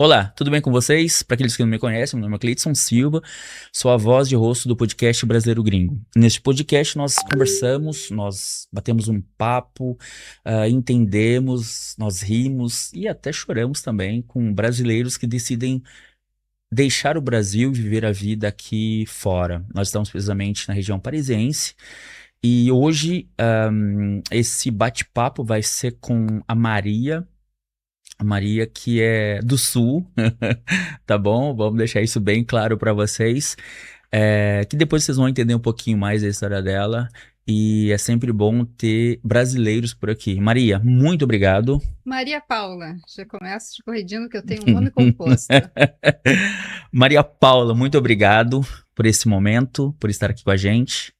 Olá, tudo bem com vocês? Para aqueles que não me conhecem, meu nome é Cleiton Silva, sou a voz de rosto do podcast Brasileiro Gringo. Neste podcast nós conversamos, nós batemos um papo, entendemos, nós rimos e até choramos também com brasileiros que decidem deixar o Brasil e viver a vida aqui fora. Nós estamos precisamente na região parisiense e hoje esse bate-papo vai ser com a Maria. A Maria, que é do Sul, tá bom? Vamos deixar isso bem claro para vocês, que depois vocês vão entender um pouquinho mais da história dela. E é sempre bom ter brasileiros por aqui. Maria, muito obrigado. Maria Paula, já começo te corrigindo que eu tenho um nome composto. Maria Paula, muito obrigado por esse momento, por estar aqui com a gente,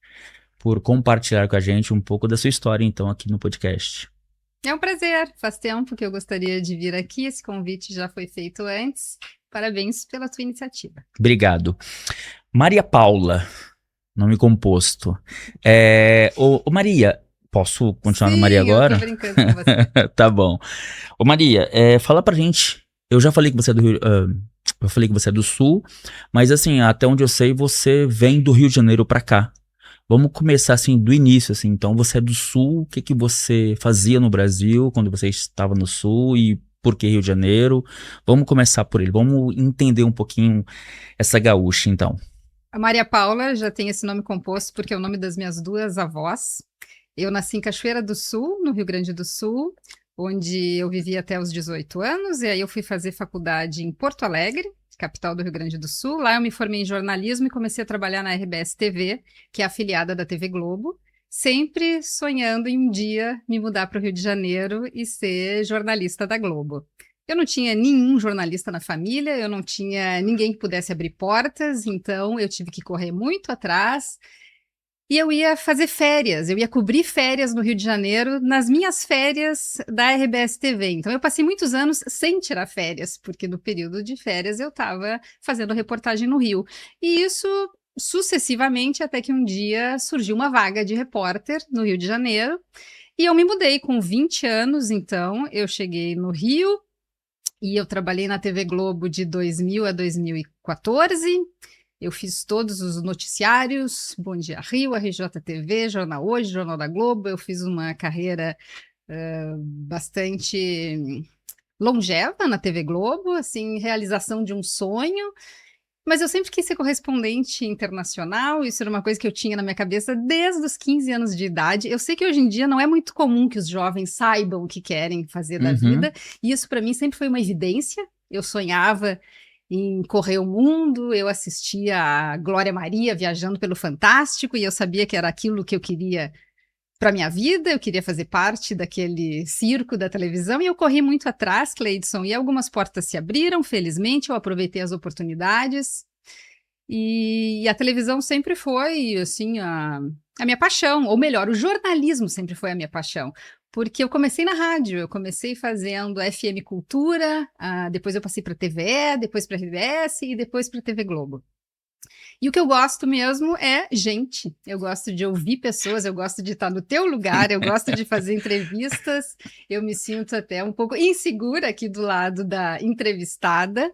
por compartilhar com a gente um pouco da sua história, então, aqui no podcast. É um prazer, faz tempo que eu gostaria de vir aqui, esse convite já foi feito antes. Parabéns pela tua iniciativa. Obrigado. Maria Paula, nome composto. Ô Maria, posso continuar no Maria Sim, eu tô agora? brincando com você. Tá bom. Ô Maria, fala pra gente. Eu já falei que você é do Rio, eu falei que você é do Sul, mas assim, até onde eu sei, você vem do Rio de Janeiro pra cá. Vamos começar assim do início, assim. Então, você é do Sul, o que que você fazia no Brasil quando você estava no Sul e por que Rio de Janeiro? Vamos começar por ele. Vamos entender um pouquinho essa gaúcha, então. A Maria Paula já tem esse nome composto porque é o nome das minhas duas avós. Eu nasci em Cachoeira do Sul, no Rio Grande do Sul, onde eu vivi até os 18 anos, e aí eu fui fazer faculdade em Porto Alegre, capital do Rio Grande do Sul. Lá eu me formei em jornalismo e comecei a trabalhar na RBS TV, que é afiliada da TV Globo, sempre sonhando em um dia me mudar para o Rio de Janeiro e ser jornalista da Globo. Eu não tinha nenhum jornalista na família, eu não tinha ninguém que pudesse abrir portas, então eu tive que correr muito atrás. E eu ia fazer férias, eu ia cobrir férias no Rio de Janeiro nas minhas férias da RBS TV. Então eu passei muitos anos sem tirar férias, porque no período de férias eu estava fazendo reportagem no Rio. E isso sucessivamente até que um dia surgiu uma vaga de repórter no Rio de Janeiro. E eu me mudei com 20 anos, então eu cheguei no Rio e eu trabalhei na TV Globo de 2000 a 2014. Eu fiz todos os noticiários, Bom Dia Rio, RJTV, Jornal Hoje, Jornal da Globo. Eu fiz uma carreira bastante longeva na TV Globo, assim, realização de um sonho. Mas eu sempre quis ser correspondente internacional, isso era uma coisa que eu tinha na minha cabeça desde os 15 anos de idade. Eu sei que hoje em dia não é muito comum que os jovens saibam o que querem fazer da Uhum. vida, e isso para mim sempre foi uma evidência. Eu sonhava em correr o mundo, eu assistia a Glória Maria viajando pelo Fantástico, e eu sabia que era aquilo que eu queria para minha vida, eu queria fazer parte daquele circo da televisão, e eu corri muito atrás, Cleidson, e algumas portas se abriram, felizmente, eu aproveitei as oportunidades, e a televisão sempre foi, assim, a minha paixão, ou melhor, o jornalismo sempre foi a minha paixão, porque eu comecei na rádio, eu comecei fazendo FM Cultura, depois eu passei para TVE, depois para RBS e depois para TV Globo. E o que eu gosto mesmo é gente. Eu gosto de ouvir pessoas, eu gosto de estar no teu lugar, eu gosto de fazer entrevistas. Eu me sinto até um pouco insegura aqui do lado da entrevistada,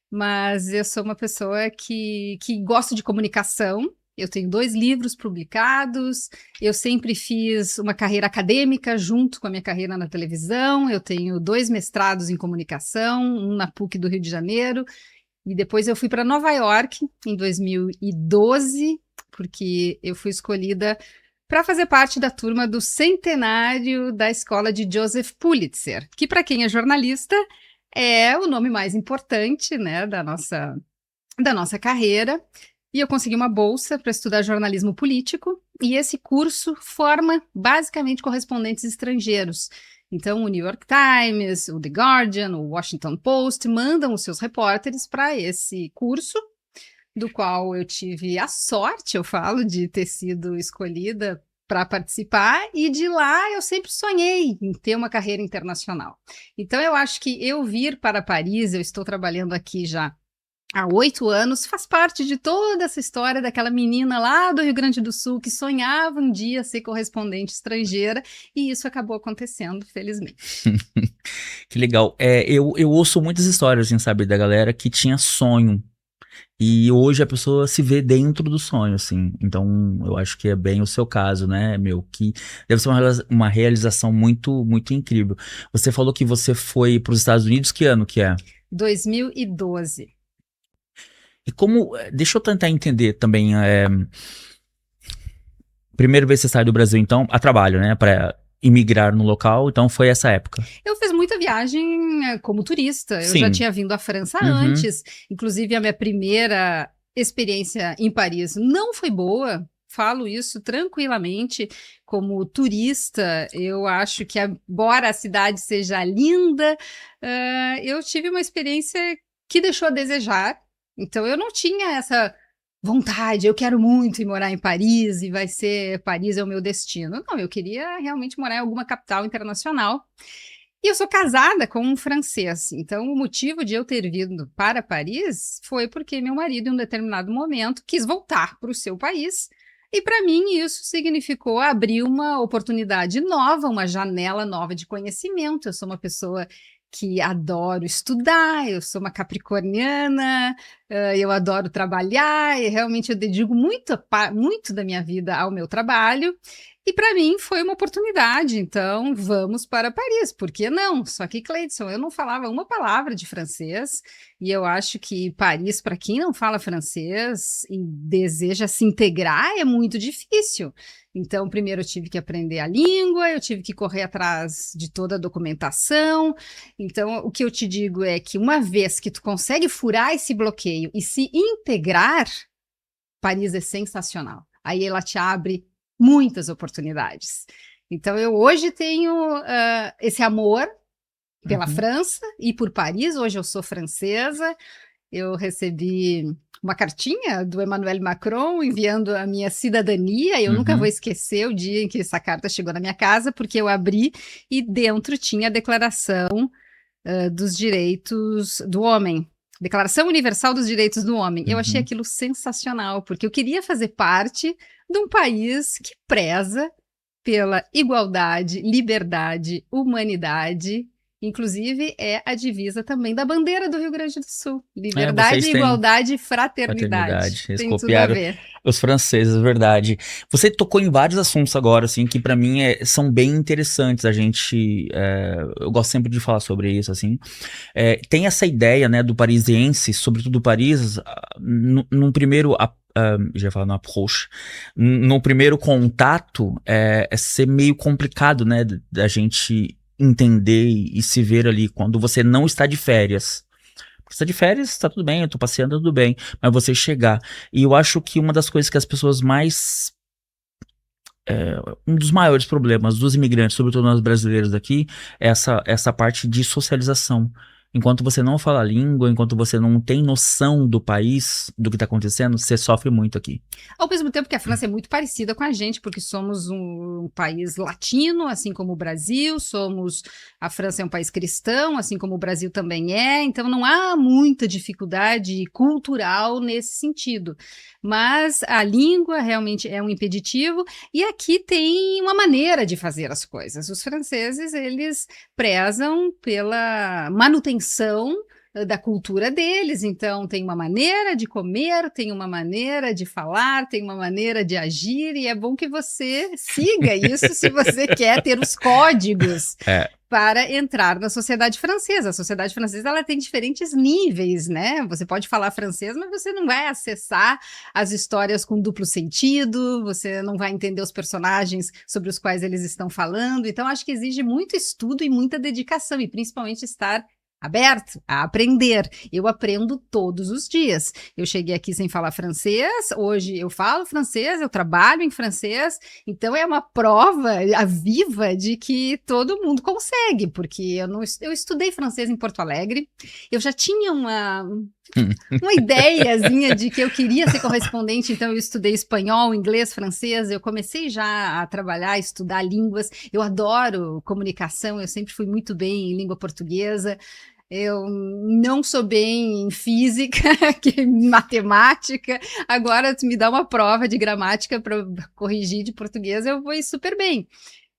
mas eu sou uma pessoa que gosto de comunicação. Eu tenho 2 livros publicados, eu sempre fiz uma carreira acadêmica junto com a minha carreira na televisão, eu tenho 2 mestrados em comunicação, um na PUC do Rio de Janeiro, e depois eu fui para Nova York em 2012, porque eu fui escolhida para fazer parte da turma do centenário da escola de Joseph Pulitzer, que para quem é jornalista é o nome mais importante, né, da nossa carreira. E eu consegui uma bolsa para estudar jornalismo político, e esse curso forma basicamente correspondentes estrangeiros. Então, o New York Times, o The Guardian, o Washington Post mandam os seus repórteres para esse curso, do qual eu tive a sorte, eu falo, de ter sido escolhida para participar, e de lá eu sempre sonhei em ter uma carreira internacional. Então, eu acho que eu vir para Paris, eu estou trabalhando aqui já há 8 anos, faz parte de toda essa história daquela menina lá do Rio Grande do Sul que sonhava um dia ser correspondente estrangeira, e isso acabou acontecendo, felizmente. Que legal. Eu ouço muitas histórias, assim, sabe, da galera que tinha sonho. E hoje a pessoa se vê dentro do sonho, assim. Então, eu acho que é bem o seu caso, né, meu? Que deve ser uma realização muito, muito incrível. Você falou que você foi para os Estados Unidos, que ano que é? 2012. E como. Deixa eu tentar entender também. Primeira vez que você sai do Brasil, então, a trabalho, né? Para imigrar no local, então foi essa época. Eu fiz muita viagem como turista. Eu já Sim. tinha vindo à França Uhum. antes. Inclusive, a minha primeira experiência em Paris não foi boa. Falo isso tranquilamente. Como turista, eu acho que, embora a cidade seja linda, eu tive uma experiência que deixou a desejar. Então, eu não tinha essa vontade, eu quero muito ir morar em Paris e vai ser Paris é o meu destino. Não, eu queria realmente morar em alguma capital internacional. E eu sou casada com um francês, então o motivo de eu ter vindo para Paris foi porque meu marido, em um determinado momento, quis voltar para o seu país. E para mim isso significou abrir uma oportunidade nova, uma janela nova de conhecimento. Eu sou uma pessoa que adoro estudar, eu sou uma capricorniana, eu adoro trabalhar, e realmente eu dedico muito da minha vida ao meu trabalho. E para mim foi uma oportunidade, então vamos para Paris, por que não? Só que, Cleidson, eu não falava uma palavra de francês, e eu acho que Paris, para quem não fala francês e deseja se integrar, é muito difícil. Então, primeiro eu tive que aprender a língua, eu tive que correr atrás de toda a documentação. Então, o que eu te digo é que uma vez que tu consegue furar esse bloqueio e se integrar, Paris é sensacional. Aí ela te abre muitas oportunidades. Então, eu hoje tenho esse amor pela Uhum. França e por Paris. Hoje eu sou francesa. Eu recebi uma cartinha do Emmanuel Macron enviando a minha cidadania. Eu nunca vou Uhum. esquecer o dia em que essa carta chegou na minha casa, porque eu abri e dentro tinha a Declaração dos Direitos do Homem. Declaração Universal dos Direitos do Homem. Eu achei Uhum. aquilo sensacional, porque eu queria fazer parte de um país que preza pela igualdade, liberdade, humanidade. Inclusive, é a divisa também da bandeira do Rio Grande do Sul. Liberdade, Vocês têm igualdade e fraternidade. paternidade. Eles Tem tudo a copiaram ver. os franceses, verdade. Você tocou em vários assuntos agora, assim, que pra mim são bem interessantes. Eu gosto sempre de falar sobre isso, assim. Tem essa ideia, né, do parisiense, sobretudo Paris, num primeiro, já ia falar no approche, no primeiro contato, é ser meio complicado, né, da gente entender e se ver ali quando você não está de férias. Porque você está de férias, tá tudo bem, eu tô passeando, tudo bem, mas você chegar. E eu acho que uma das coisas que as pessoas mais um dos maiores problemas dos imigrantes, sobretudo nós brasileiros aqui, é essa parte de socialização. Enquanto você não fala a língua, enquanto você não tem noção do país, do que está acontecendo, você sofre muito aqui. Ao mesmo tempo que a França é muito parecida com a gente, porque somos um país latino, assim como o Brasil, a França é um país cristão, assim como o Brasil também é, então não há muita dificuldade cultural nesse sentido. Mas a língua realmente é um impeditivo, e aqui tem uma maneira de fazer as coisas. Os franceses, eles prezam pela manutenção da cultura deles. Então, tem uma maneira de comer, tem uma maneira de falar, tem uma maneira de agir, e é bom que você siga isso se você quer ter os códigos É, para entrar na sociedade francesa. A sociedade francesa ela tem diferentes níveis, né? Você pode falar francês, mas você não vai acessar as histórias com duplo sentido, você não vai entender os personagens sobre os quais eles estão falando. Então, acho que exige muito estudo e muita dedicação, e principalmente estar aberto a aprender. Eu aprendo todos os dias. Eu cheguei aqui sem falar francês, hoje eu falo francês, eu trabalho em francês, então é uma prova viva de que todo mundo consegue, porque eu estudei francês em Porto Alegre, eu já tinha uma ideiazinha de que eu queria ser correspondente, então eu estudei espanhol, inglês, francês, eu comecei já a trabalhar, a estudar línguas, eu adoro comunicação, eu sempre fui muito bem em língua portuguesa. eu não sou bem em física, em matemática, agora tu me dá uma prova de gramática para corrigir de português, eu vou ir super bem.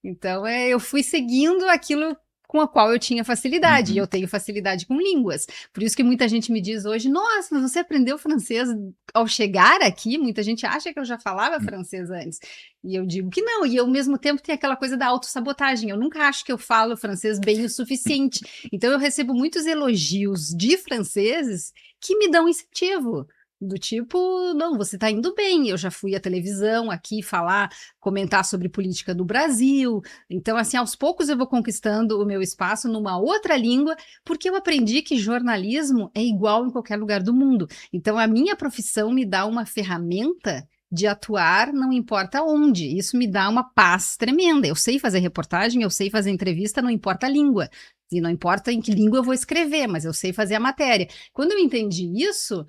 Então, eu fui seguindo aquilo com a qual eu tinha facilidade, e eu tenho facilidade com línguas. Por isso que muita gente me diz hoje, nossa, mas você aprendeu francês ao chegar aqui? Muita gente acha que eu já falava francês antes. E eu digo que não, e ao mesmo tempo tem aquela coisa da autossabotagem. Eu nunca acho que eu falo francês bem o suficiente. Então eu recebo muitos elogios de franceses que me dão incentivo. Do tipo, não, você está indo bem, eu já fui à televisão aqui falar, comentar sobre política do Brasil, então assim, aos poucos eu vou conquistando o meu espaço numa outra língua, porque eu aprendi que jornalismo é igual em qualquer lugar do mundo, então a minha profissão me dá uma ferramenta de atuar não importa onde, isso me dá uma paz tremenda, eu sei fazer reportagem, eu sei fazer entrevista, não importa a língua, e não importa em que língua eu vou escrever, mas eu sei fazer a matéria. Quando eu entendi isso,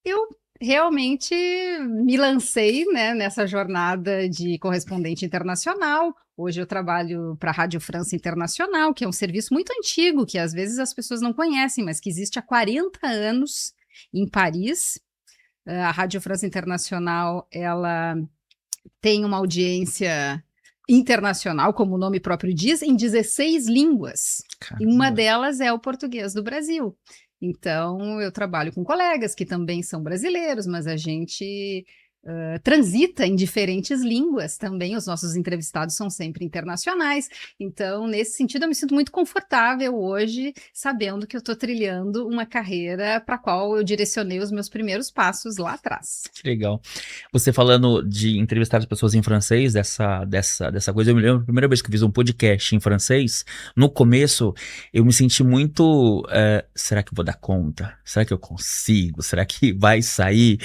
eu realmente me lancei, né, nessa jornada de correspondente internacional. Hoje eu trabalho para a Rádio França Internacional, que é um serviço muito antigo, que às vezes as pessoas não conhecem, mas que existe há 40 anos em Paris. A Rádio França Internacional, ela tem uma audiência internacional, como o nome próprio diz, em 16 línguas. E uma delas é o português do Brasil. Então, eu trabalho com colegas que também são brasileiros, mas a gente transita em diferentes línguas também. Os nossos entrevistados são sempre internacionais. Então, nesse sentido, eu me sinto muito confortável hoje, sabendo que eu estou trilhando uma carreira para a qual eu direcionei os meus primeiros passos lá atrás. Que legal. Você falando de entrevistar as pessoas em francês, dessa coisa, eu me lembro, a primeira vez que eu fiz um podcast em francês, no começo, eu me senti muito, será que eu vou dar conta? Será que eu consigo? Será que vai sair?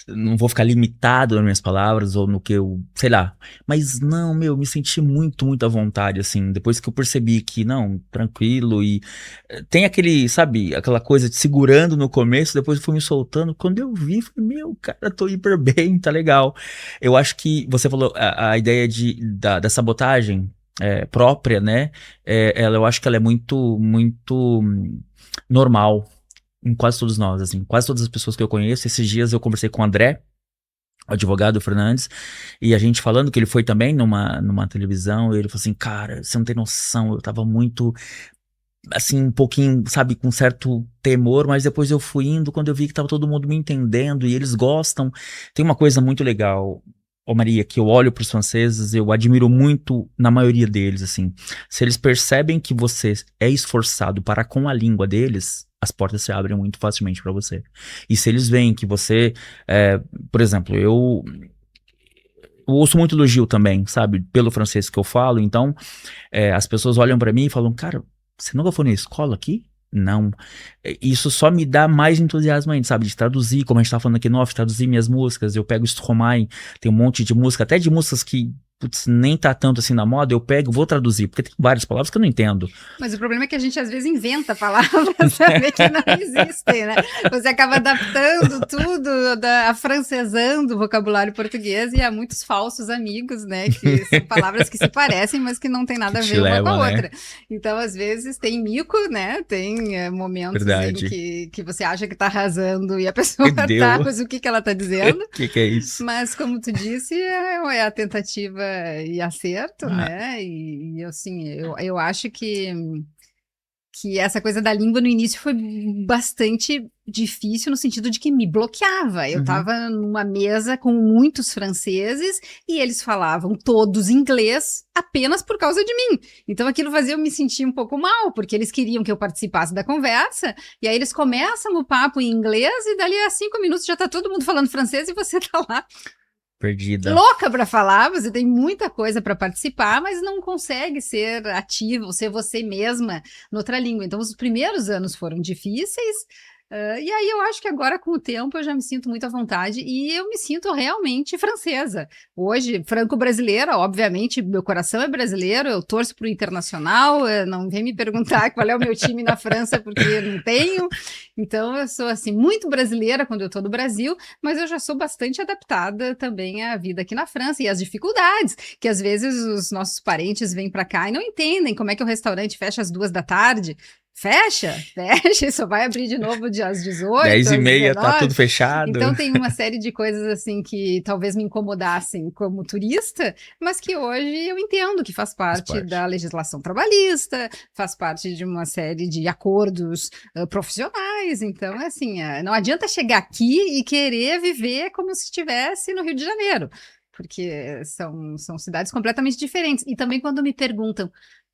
Não vou ficar limitado nas minhas palavras ou no que eu, sei lá. Mas não, me senti muito à vontade, assim, depois que eu percebi que, não, tranquilo e tem aquele, sabe, aquela coisa de segurando no começo, depois eu fui me soltando, quando eu vi, falei, cara, tô hiper bem, tá legal. Eu acho que você falou a ideia da sabotagem própria, né, eu acho que ela é muito normal em quase todos nós, assim, quase todas as pessoas que eu conheço. Esses dias eu conversei com o André, o advogado Fernandes, e a gente falando que ele foi também numa televisão, e ele falou assim, cara, você não tem noção, eu tava muito, assim, um pouquinho, sabe, com certo temor, mas depois eu fui indo, quando eu vi que tava todo mundo me entendendo, e eles gostam. Tem uma coisa muito legal, ô Maria, que eu olho pros franceses, eu admiro muito na maioria deles, assim, se eles percebem que você é esforçado para com a língua deles, as portas se abrem muito facilmente para você. E se eles veem que você, por exemplo, eu ouço muito elogio também, sabe, pelo francês que eu falo, então as pessoas olham para mim e falam, cara, você nunca foi na escola aqui? Não. Isso só me dá mais entusiasmo ainda, sabe, de traduzir, como a gente tá falando aqui no off, traduzir minhas músicas, eu pego Stromae, tem um monte de música, até de músicas que putz, nem tá tanto assim na moda, eu pego, vou traduzir, porque tem várias palavras que eu não entendo. Mas o problema é que a gente às vezes inventa palavras que não existem, né? Você acaba adaptando tudo, afrancesando o vocabulário português e há muitos falsos amigos, né? Que são palavras que se parecem, mas que não tem nada a ver uma com a outra. Então, às vezes, tem mico, né? Tem momentos em que você acha que tá arrasando e a pessoa tá, mas o que ela tá dizendo? O que é isso? Mas, como tu disse, é a tentativa e acerto, né? E assim, eu acho que essa coisa da língua no início foi bastante difícil no sentido de que me bloqueava. Eu estava numa mesa com muitos franceses e eles falavam todos inglês apenas por causa de mim. Então aquilo fazia eu me sentir um pouco mal, porque eles queriam que eu participasse da conversa, e aí eles começam o papo em inglês e dali a 5 minutos já está todo mundo falando francês e você tá lá perdida, louca para falar, você tem muita coisa para participar, mas não consegue ser ativa, ser você mesma noutra língua. Então, os primeiros anos foram difíceis, e aí eu acho que agora, com o tempo, eu já me sinto muito à vontade e eu me sinto realmente francesa. Hoje, franco-brasileira, obviamente, meu coração é brasileiro, eu torço para o internacional, não vem me perguntar qual é o meu time na França, porque eu não tenho. Então, eu sou, assim, muito brasileira quando eu estou no Brasil, mas eu já sou bastante adaptada também à vida aqui na França e às dificuldades, que às vezes os nossos parentes vêm para cá e não entendem como é que o restaurante fecha às 2 da tarde. Fecha, só vai abrir de novo às 18, 10h30 às tá 19. tudo fechado. Então tem uma série de coisas assim que talvez me incomodassem como turista, mas que hoje eu entendo que faz parte da legislação trabalhista, faz parte de uma série de acordos profissionais. Então, assim, não adianta chegar aqui e querer viver como se estivesse no Rio de Janeiro, porque são cidades completamente diferentes. E também quando me perguntam,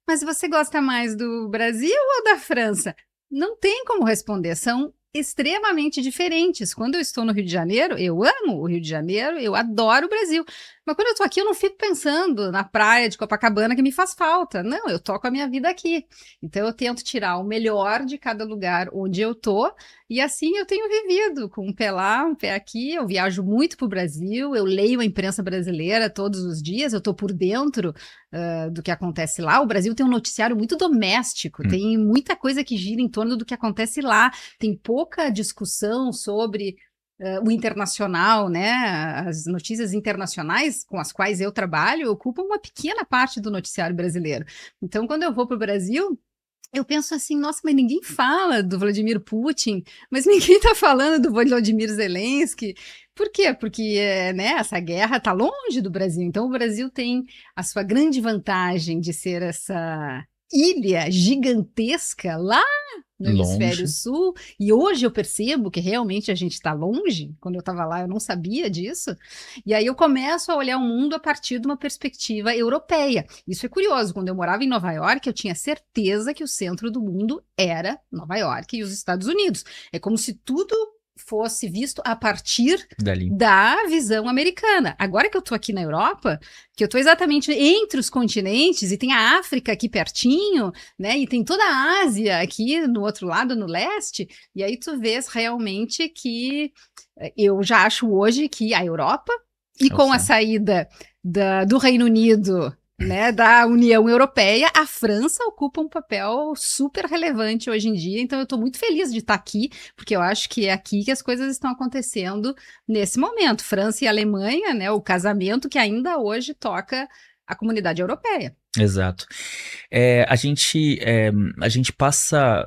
mas você gosta mais do Brasil ou da França? Não tem como responder, são extremamente diferentes. Quando eu estou no Rio de Janeiro, eu amo o Rio de Janeiro, eu adoro o Brasil. Mas quando eu estou aqui, eu não fico pensando na praia de Copacabana que me faz falta. Não, eu toco a minha vida aqui. Então eu tento tirar o melhor de cada lugar onde eu tô, e assim eu tenho vivido, com um pé lá, um pé aqui. Eu viajo muito para o Brasil, eu leio a imprensa brasileira todos os dias, eu estou por dentro do que acontece lá. O Brasil tem um noticiário muito doméstico, tem muita coisa que gira em torno do que acontece lá, tem pouca discussão sobre o internacional, né? As notícias internacionais com as quais eu trabalho ocupam uma pequena parte do noticiário brasileiro. Então, quando eu vou para o Brasil, eu penso assim, nossa, mas ninguém fala do Vladimir Putin, mas ninguém está falando do Volodymyr Zelensky. Por quê? Porque né, essa guerra está longe do Brasil. Então, o Brasil tem a sua grande vantagem de ser essa ilha gigantesca lá no hemisfério sul, e hoje eu percebo que realmente a gente está longe. Quando eu estava lá eu não sabia disso, e aí eu começo a olhar o mundo a partir de uma perspectiva europeia. Isso é curioso, quando eu morava em Nova York eu tinha certeza que o centro do mundo era Nova York e os Estados Unidos. É como se tudo fosse visto a partir da visão americana. Agora que eu estou aqui na Europa, que eu estou exatamente entre os continentes, e tem a África aqui pertinho, né, e tem toda a Ásia aqui no outro lado, no leste, e aí tu vês realmente que eu já acho hoje que a Europa, e com a saída do Reino Unido, né, da União Europeia, a França ocupa um papel super relevante hoje em dia. Então eu estou muito feliz de estar aqui, porque eu acho que é aqui que as coisas estão acontecendo nesse momento. França e Alemanha, né, o casamento que ainda hoje toca a comunidade europeia. Exato. A gente passa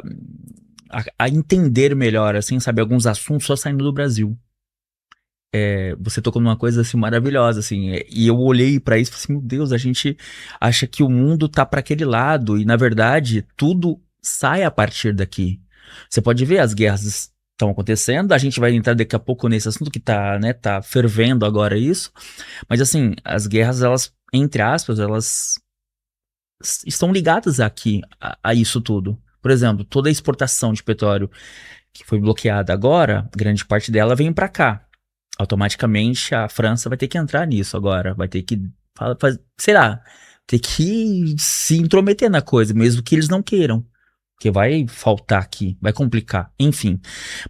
a entender melhor, assim, sabe, alguns assuntos só saindo do Brasil. Você tocou numa coisa assim maravilhosa, assim, e eu olhei pra isso e falei assim, meu Deus, a gente acha que o mundo tá pra aquele lado, e na verdade tudo sai a partir daqui. Você pode ver, as guerras estão acontecendo, a gente vai entrar daqui a pouco nesse assunto que tá, né, tá fervendo agora isso, mas assim, as guerras, elas, entre aspas, elas estão ligadas aqui a isso tudo. Por exemplo, toda a exportação de petróleo que foi bloqueada agora, grande parte dela vem pra cá. Automaticamente a França vai ter que entrar nisso agora, vai ter que, sei lá, ter que se intrometer na coisa, mesmo que eles não queiram, porque vai faltar aqui, vai complicar, enfim.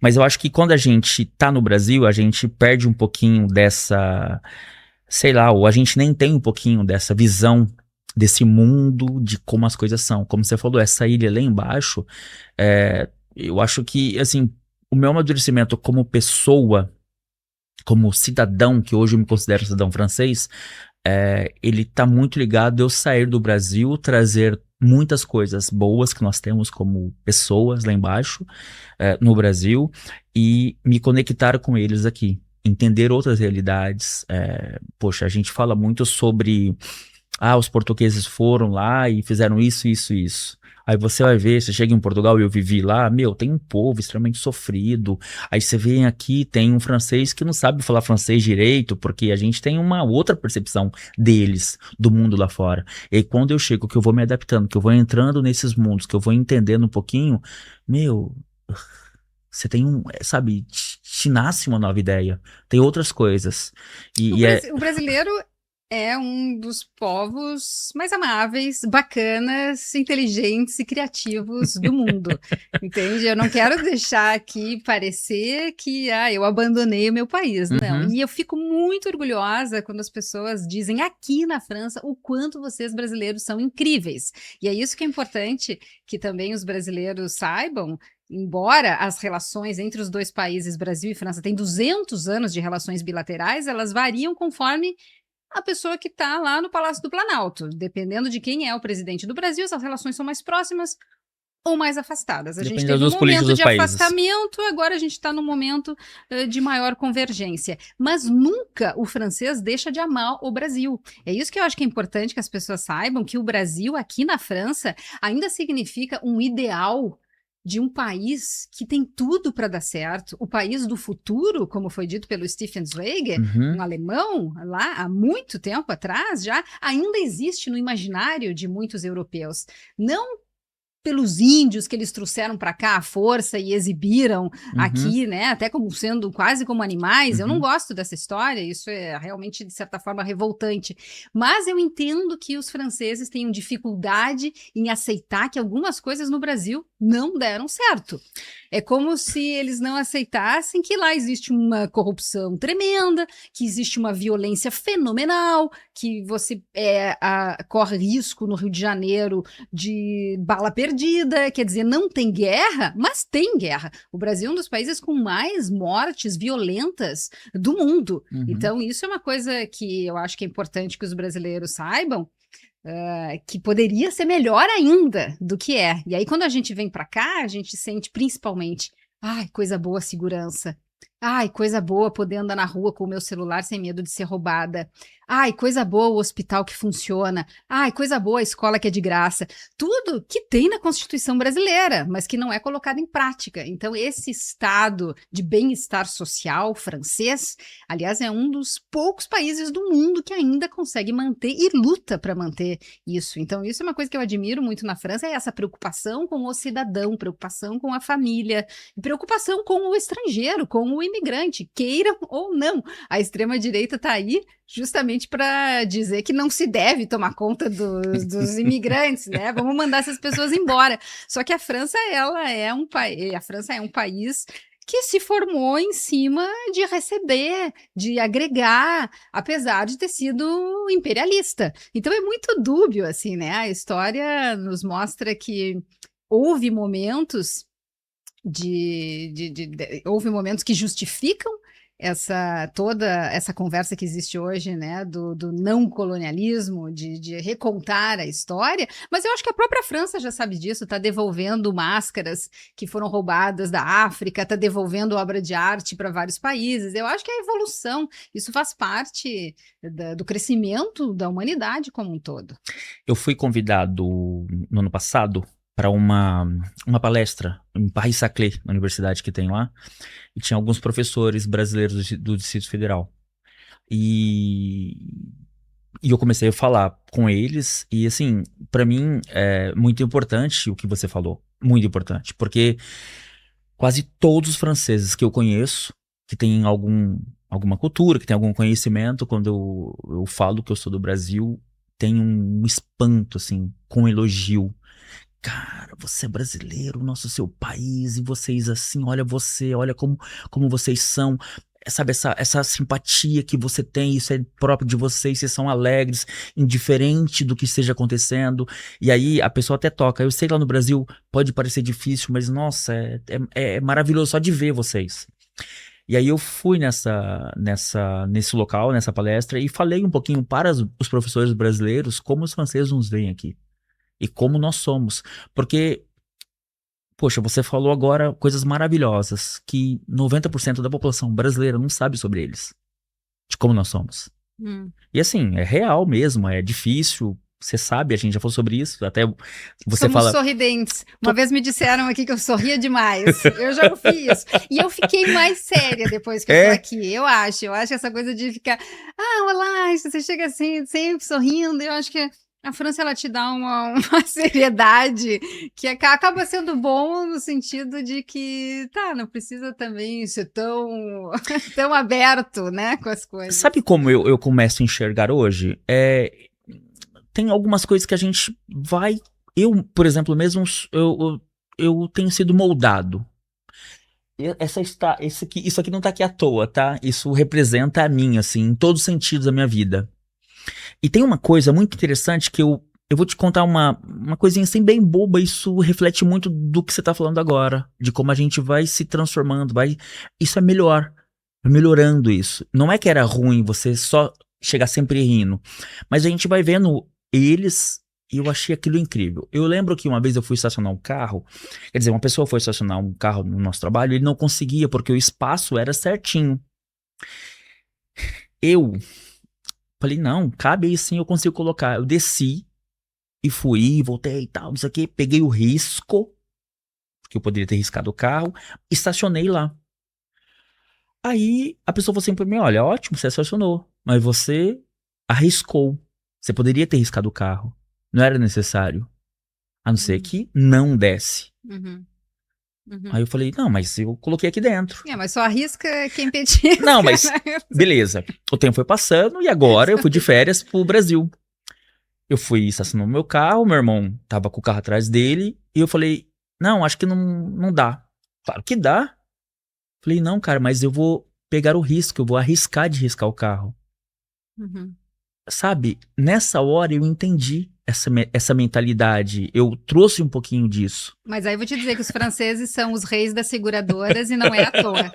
Mas eu acho que quando a gente tá no Brasil, a gente perde um pouquinho dessa, sei lá, ou a gente nem tem um pouquinho dessa visão desse mundo, de como as coisas são. Como você falou, essa ilha lá embaixo, eu acho que, assim, o meu amadurecimento como pessoa, como cidadão, que hoje eu me considero cidadão francês, ele tá muito ligado a eu sair do Brasil, trazer muitas coisas boas que nós temos como pessoas lá embaixo, no Brasil, e me conectar com eles aqui, entender outras realidades. Poxa, a gente fala muito sobre, os portugueses foram lá e fizeram isso, isso, isso. Aí você vai ver, você chega em Portugal e eu vivi lá, tem um povo extremamente sofrido. Aí você vem aqui, tem um francês que não sabe falar francês direito, porque a gente tem uma outra percepção deles, do mundo lá fora. E aí, quando eu chego, que eu vou me adaptando, que eu vou entrando nesses mundos, que eu vou entendendo um pouquinho, você tem sabe, te nasce uma nova ideia. Tem outras coisas. O brasileiro é um dos povos mais amáveis, bacanas, inteligentes e criativos do mundo, entende? Eu não quero deixar aqui parecer que eu abandonei o meu país, não. E eu fico muito orgulhosa quando as pessoas dizem aqui na França o quanto vocês brasileiros são incríveis. E é isso que é importante que também os brasileiros saibam. Embora as relações entre os dois países, Brasil e França, têm 200 anos de relações bilaterais, elas variam conforme a pessoa que está lá no Palácio do Planalto. Dependendo de quem é o presidente do Brasil, essas relações são mais próximas. ou mais afastadas. A gente Depende teve dos um políticos momento dos de países. afastamento, agora a gente está num momento de maior convergência. Mas nunca o francês deixa de amar o Brasil. É isso que eu acho que é importante que as pessoas saibam, que o Brasil, aqui na França, ainda significa um ideal de um país que tem tudo para dar certo, o país do futuro, como foi dito pelo Stefan Zweig, um alemão lá há muito tempo atrás já, ainda existe no imaginário de muitos europeus. Não pelos índios que eles trouxeram para cá à força e exibiram aqui, né, até como sendo quase como animais. Eu não gosto dessa história, isso é realmente, de certa forma, revoltante. Mas eu entendo que os franceses tenham dificuldade em aceitar que algumas coisas no Brasil não deram certo. É como se eles não aceitassem que lá existe uma corrupção tremenda, que existe uma violência fenomenal, que você corre risco no Rio de Janeiro de bala perdida, quer dizer, não tem guerra, mas tem guerra. O Brasil é um dos países com mais mortes violentas do mundo. Então, isso é uma coisa que eu acho que é importante que os brasileiros saibam, que poderia ser melhor ainda do que é. E aí, quando a gente vem para cá, a gente sente principalmente, ai, coisa boa, segurança. Ai, coisa boa poder andar na rua com o meu celular sem medo de ser roubada. Ai, coisa boa o hospital que funciona. Ai, coisa boa a escola que é de graça. Tudo que tem na Constituição brasileira, mas que não é colocado em prática. Então, esse estado de bem-estar social francês, aliás, é um dos poucos países do mundo que ainda consegue manter e luta para manter isso. Então, isso é uma coisa que eu admiro muito na França, é essa preocupação com o cidadão, preocupação com a família, preocupação com o estrangeiro, com o imigrante, queiram ou não. A extrema-direita está aí justamente para dizer que não se deve tomar conta dos imigrantes, né? Vamos mandar essas pessoas embora. Só que a França, a França é um país que se formou em cima de receber, de agregar, apesar de ter sido imperialista. Então é muito dúbio, assim, né? A história nos mostra que houve momentos houve momentos que justificam toda essa conversa que existe hoje, né, do não colonialismo, de recontar a história, mas eu acho que a própria França já sabe disso, está devolvendo máscaras que foram roubadas da África, está devolvendo obra de arte para vários países. Eu acho que a evolução, isso faz parte do crescimento da humanidade como um todo. Eu fui convidado no ano passado para uma palestra em Paris-Saclay, na universidade que tem lá, e tinha alguns professores brasileiros do Distrito Federal. E eu comecei a falar com eles, e assim, para mim é muito importante o que você falou, muito importante, porque quase todos os franceses que eu conheço, que têm alguma cultura, que têm algum conhecimento, quando eu falo que eu sou do Brasil, tem um espanto, assim, com elogio. Cara, você é brasileiro, nosso seu país, e vocês assim, olha como vocês são, sabe, essa simpatia que você tem, isso é próprio de vocês são alegres, indiferente do que esteja acontecendo, e aí a pessoa até toca, eu sei lá no Brasil pode parecer difícil, mas nossa, é maravilhoso só de ver vocês. E aí eu fui nesse local, nessa palestra, e falei um pouquinho para os professores brasileiros como os franceses nos veem aqui. E como nós somos. Porque, poxa, você falou agora coisas maravilhosas que 90% da população brasileira não sabe sobre eles. De como nós somos. E assim, é real mesmo, é difícil. Você sabe, a gente já falou sobre isso. Até você Somos fala... sorridentes. Uma vez me disseram aqui que eu sorria demais. Eu já fiz isso. E eu fiquei mais séria depois que eu tô aqui. Eu acho que essa coisa de ficar... olá, você chega assim, sempre sorrindo. Eu acho que a França, ela te dá uma seriedade que acaba sendo bom no sentido de que, não precisa também ser tão aberto, né, com as coisas. Sabe como eu começo a enxergar hoje? Tem algumas coisas que a gente vai... Eu, por exemplo, mesmo, eu tenho sido moldado. Isso aqui não tá aqui à toa, tá? Isso representa a mim, assim, em todos os sentidos da minha vida. E tem uma coisa muito interessante que eu vou te contar uma coisinha assim bem boba, isso reflete muito do que você tá falando agora, de como a gente vai se transformando, isso é melhor, melhorando isso. Não é que era ruim você só chegar sempre rindo, mas a gente vai vendo eles E eu achei aquilo incrível. Eu lembro que uma vez eu fui estacionar um carro, quer dizer, uma pessoa foi estacionar um carro no nosso trabalho, e ele não conseguia, porque o espaço era certinho. Eu falei, não, cabe aí sim, eu consigo colocar. Eu desci e fui, voltei e tal, não sei o quê, peguei o risco, que eu poderia ter riscado o carro, estacionei lá. Aí a pessoa falou assim pra mim, olha, ótimo, você estacionou, mas você arriscou. Você poderia ter riscado o carro. Não era necessário. A não ser Uhum, que não desce. uhum, Aí uhum. eu falei, não, mas eu coloquei aqui dentro. É, mas só arrisca quem petisca, Não, mas né? beleza. O tempo foi passando e agora eu fui de férias pro Brasil. Eu fui estacionar meu carro, meu irmão tava com o carro atrás dele, e eu falei, não, acho que não dá. Claro que dá. Falei, não, cara, mas eu vou pegar o risco, eu vou arriscar de riscar o carro. Uhum. Sabe, nessa hora eu entendi essa mentalidade. Eu trouxe um pouquinho disso. Mas aí eu vou te dizer que os franceses são os reis das seguradoras e não é à toa.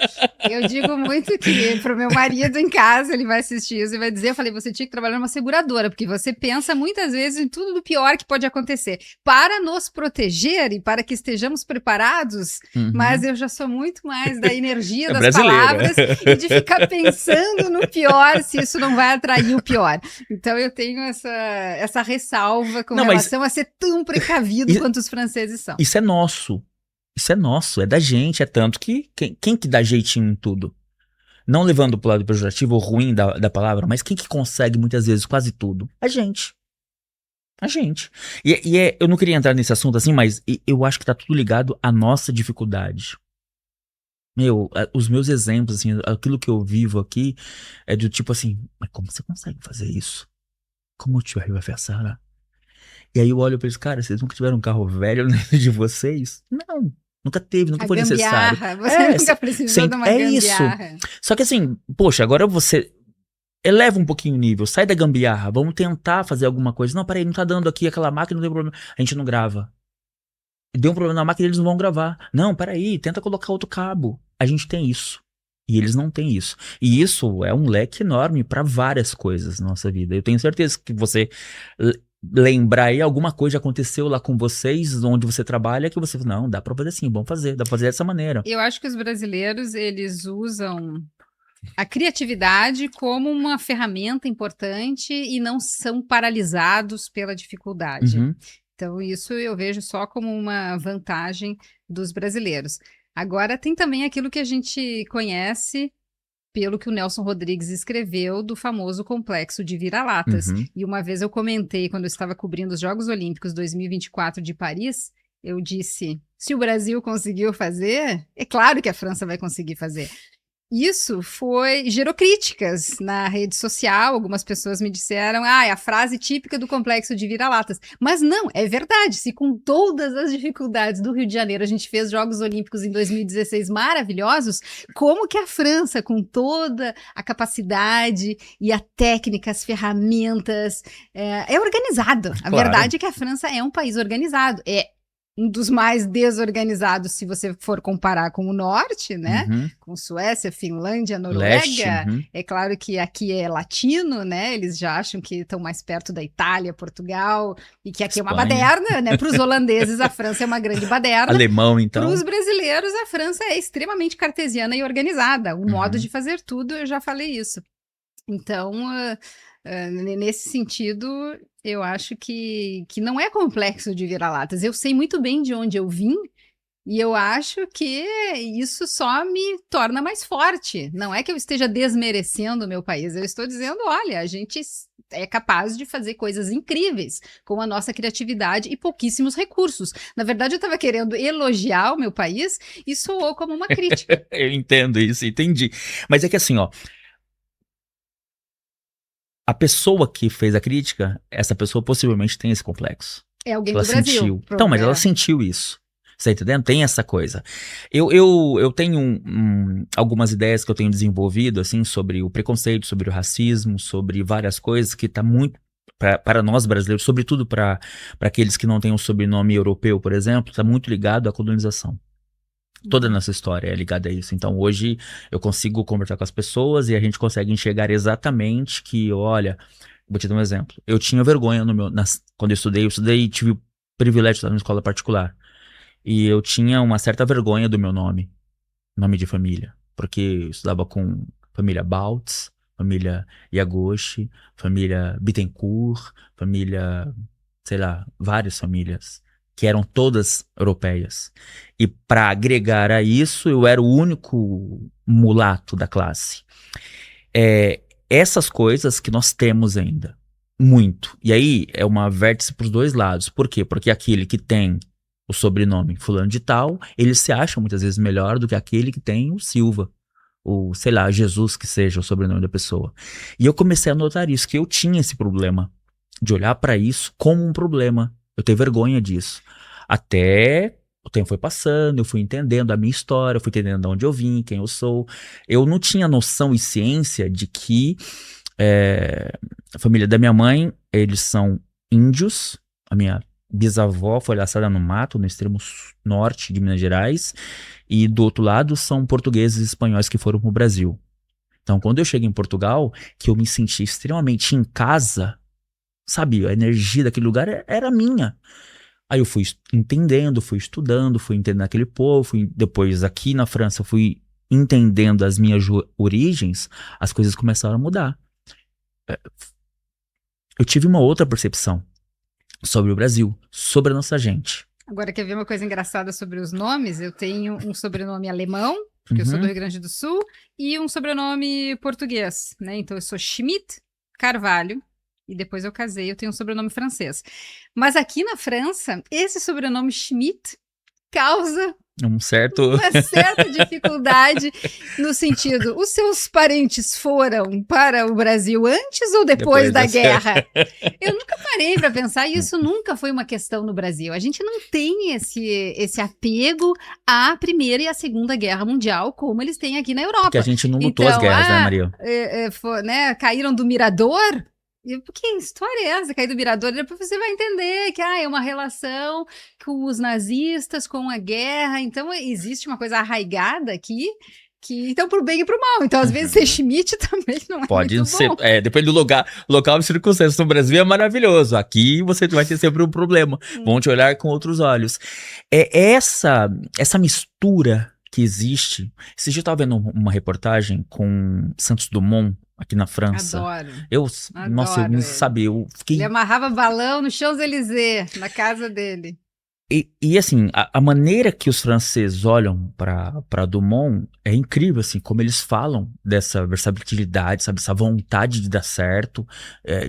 Eu digo muito que pro meu marido em casa, ele vai assistir isso e vai dizer, eu falei, você tinha que trabalhar numa seguradora, porque você pensa muitas vezes em tudo do pior que pode acontecer, para nos proteger e para que estejamos preparados, mas Uhum. eu já sou muito mais da energia É das brasileira. palavras e de ficar pensando no pior, se isso não vai atrair o pior. Então eu tenho essa ressalva com Não, mas relação a ser tão precavido i- quanto os franceses são. isso é nosso. Isso é nosso, é da gente. É tanto que quem que dá jeitinho em tudo? Não levando pro lado pejorativo ou ruim da palavra, mas quem que consegue muitas vezes quase tudo? A gente. A gente. Eu não queria entrar nesse assunto assim, mas eu acho que tá tudo ligado à nossa dificuldade. Meu, os meus exemplos, assim, aquilo que eu vivo aqui é do tipo assim, mas como você consegue fazer isso? Como o tio vai fazer, né? E aí eu olho pra eles, cara, vocês nunca tiveram um carro velho na vida de vocês? Não, nunca teve, nunca A foi necessário. gambiarra, você nunca precisou de uma É isso. gambiarra. Só que assim, poxa, agora você eleva um pouquinho o nível, sai da gambiarra, vamos tentar fazer alguma coisa. Não, peraí, não tá dando aqui aquela máquina, não tem problema. A gente não grava. Deu um problema na máquina, eles não vão gravar. Não, peraí, tenta colocar outro cabo. A gente tem isso. E eles não têm isso. E isso é um leque enorme para várias coisas na nossa vida. Eu tenho certeza que você lembrar aí alguma coisa aconteceu lá com vocês, onde você trabalha, que você fala, não, dá pra fazer assim, vamos fazer, dá pra fazer dessa maneira. Eu acho que os brasileiros, eles usam a criatividade como uma ferramenta importante e não são paralisados pela dificuldade. Uhum, Então, isso eu vejo só como uma vantagem dos brasileiros. Agora, tem também aquilo que a gente conhece pelo que o Nelson Rodrigues escreveu do famoso complexo de vira-latas. uhum. E uma vez eu comentei, quando eu estava cobrindo os Jogos Olímpicos 2024 de Paris, eu disse: se o Brasil conseguiu fazer, é claro que a França vai conseguir fazer. Isso gerou críticas na rede social. Algumas pessoas me disseram, é a frase típica do complexo de vira-latas. Mas não, é verdade. Se com todas as dificuldades do Rio de Janeiro a gente fez Jogos Olímpicos em 2016 maravilhosos, como que a França, com toda a capacidade e a técnica, as ferramentas, é organizado. A Claro. verdade é que a França é um país organizado. É um dos mais desorganizados, se você for comparar com o norte, né? Uhum. Com Suécia, Finlândia, Leste. Noruega. Uhum. É claro que aqui é latino, né? Eles já acham que estão mais perto da Itália, Portugal, e que aqui é uma Espanha. baderna, né? Para os holandeses, a França é uma grande baderna. Alemão, Para então. os brasileiros, a França é extremamente cartesiana e organizada. O modo Uhum. de fazer tudo, eu já falei isso. Então, nesse sentido, eu acho que não é complexo de vira-latas. Eu sei muito bem de onde eu vim e eu acho que isso só me torna mais forte. Não é que eu esteja desmerecendo o meu país, eu estou dizendo, olha, a gente é capaz de fazer coisas incríveis com a nossa criatividade e pouquíssimos recursos. Na verdade, eu estava querendo elogiar o meu país e soou como uma crítica. Eu entendo isso, entendi. Mas é que assim, ó, a pessoa que fez a crítica, essa pessoa possivelmente tem esse complexo. É alguém Ela do Brasil. sentiu. Então, mas ela É. sentiu isso. Você tá entendendo? Tem essa coisa. Eu tenho algumas ideias que eu tenho desenvolvido, assim, sobre o preconceito, sobre o racismo, sobre várias coisas que tá muito, para nós brasileiros, sobretudo para aqueles que não têm um sobrenome europeu, por exemplo, está muito ligado à colonização. Toda a Uhum. nossa história é ligada a isso. Então, hoje eu consigo conversar com as pessoas e a gente consegue enxergar exatamente que, olha, Vou te dar um exemplo. Eu tinha vergonha quando eu estudei e tive o privilégio de estudar numa escola particular. E eu tinha uma certa vergonha do meu nome de família. Porque eu estudava com família Baltz, família Yagoshi, família Bittencourt, família, sei lá, várias famílias, que eram todas europeias. E para agregar a isso, eu era o único mulato da classe. Essas coisas que nós temos ainda. Muito. E aí é uma vértice para os dois lados. Por quê? Porque aquele que tem o sobrenome fulano de tal, ele se acha muitas vezes melhor do que aquele que tem o Silva. Ou, sei lá, Jesus, que seja o sobrenome da pessoa. E eu comecei a notar isso, que eu tinha esse problema. De olhar para isso como um problema. Eu tenho vergonha disso. Até o tempo foi passando, eu fui entendendo a minha história, eu fui entendendo de onde eu vim, quem eu sou. Eu não tinha noção e ciência de que a família da minha mãe, eles são índios. A minha bisavó foi laçada no mato, no extremo norte de Minas Gerais. E do outro lado são portugueses e espanhóis que foram para o Brasil. Então, quando eu cheguei em Portugal, que eu me senti extremamente em casa, sabe? A energia daquele lugar era minha. Aí eu fui entendendo, fui estudando, fui entendendo aquele povo, depois aqui na França fui entendendo as minhas origens, as coisas começaram a mudar. Eu tive uma outra percepção sobre o Brasil, sobre a nossa gente. Agora, quer ver uma coisa engraçada sobre os nomes? Eu tenho um sobrenome alemão, porque eu sou do Rio Grande do Sul, e um sobrenome português, né? Então, eu sou Schmidt Carvalho, e depois eu casei, eu tenho um sobrenome francês. Mas aqui na França, esse sobrenome Schmidt causa uma certa dificuldade no sentido, os seus parentes foram para o Brasil antes ou depois da guerra? Eu nunca parei para pensar e isso nunca foi uma questão no Brasil. A gente não tem esse apego à Primeira e à Segunda Guerra Mundial como eles têm aqui na Europa. Porque a gente não lutou as guerras, né, Maria? Né, caíram do Mirador. Que história é essa? Cair do Mirador? Depois você vai entender que é uma relação com os nazistas, com a guerra. Então, existe uma coisa arraigada aqui, então, pro bem e pro mal. Então, às vezes, ser Schmidt também não é Pode muito ser, bom. Depende do local e circunstâncias. No Brasil é maravilhoso. Aqui você vai ter sempre um problema. Vão te olhar com outros olhos. Essa mistura que existe. Esse dia eu estava vendo uma reportagem com Santos Dumont, aqui na França. Adoro. Nossa, eu não sabia. Eu fiquei... Ele amarrava balão no Champs-Élysées, na casa dele. E assim, a maneira que os franceses olham para Dumont é incrível, assim, como eles falam dessa versatilidade, sabe, essa vontade de dar certo,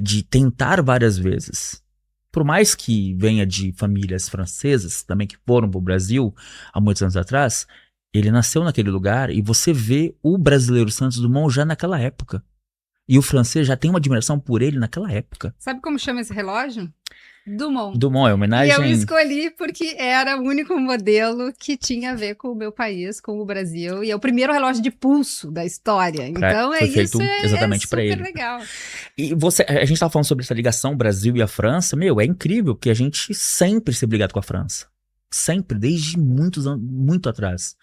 de tentar várias vezes. Por mais que venha de famílias francesas, também que foram para o Brasil há muitos anos atrás, ele nasceu naquele lugar e você vê o brasileiro Santos Dumont já naquela época. E o francês já tem uma admiração por ele naquela época. Sabe como chama esse relógio? Dumont. Dumont, é homenagem... E eu escolhi porque era o único modelo que tinha a ver com o meu país, com o Brasil. E é o primeiro relógio de pulso da história. Então, foi feito exatamente para ele. Super legal. E a gente estava falando sobre essa ligação Brasil e a França. É incrível que a gente sempre se ligado com a França. Sempre, desde muitos anos, muito atrás.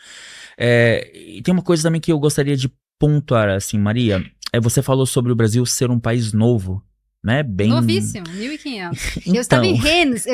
E tem uma coisa também que eu gostaria de pontuar, assim, Maria. Você falou sobre o Brasil ser um país novo, né? Bem... Novíssimo, 1500. Então... Eu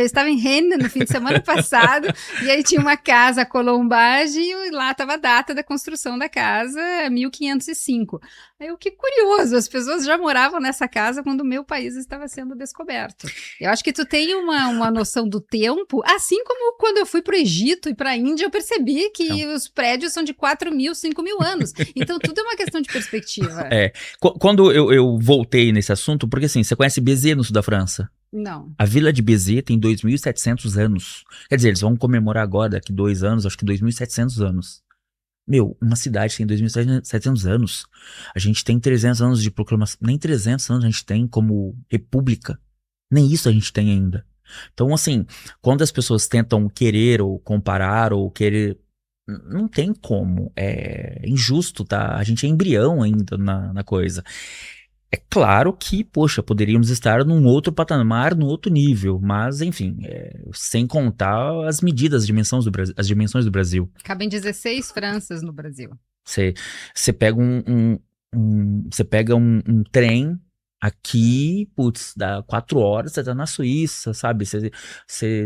estava em Rennes no fim de semana passado, e aí tinha uma casa, a Colombage, e lá estava a data da construção da casa, 1505. Aí que curioso, as pessoas já moravam nessa casa quando o meu país estava sendo descoberto. Eu acho que tu tem uma noção do tempo, assim como quando eu fui para o Egito e para a Índia, eu percebi que os prédios são de 4.000, 5.000 anos. Então tudo é uma questão de perspectiva. Quando eu voltei nesse assunto, porque assim, você conhece Béziers no sul da França? Não. A vila de Béziers tem 2.700 anos. Quer dizer, eles vão comemorar agora, daqui 2 anos, acho que 2.700 anos. Uma cidade tem 2.700 anos. A gente tem 300 anos de proclamação. Nem 300 anos a gente tem como república. Nem isso a gente tem ainda. Então, assim, quando as pessoas tentam querer ou comparar ou querer... Não tem como. É injusto, tá? A gente é embrião ainda na coisa. É claro que, poxa, poderíamos estar num outro patamar, num outro nível, mas, enfim, sem contar as medidas, as dimensões do Brasil. Cabem 16 Franças no Brasil. Você pega você pega um trem Aqui, putz, dá 4 horas, você tá na Suíça, sabe?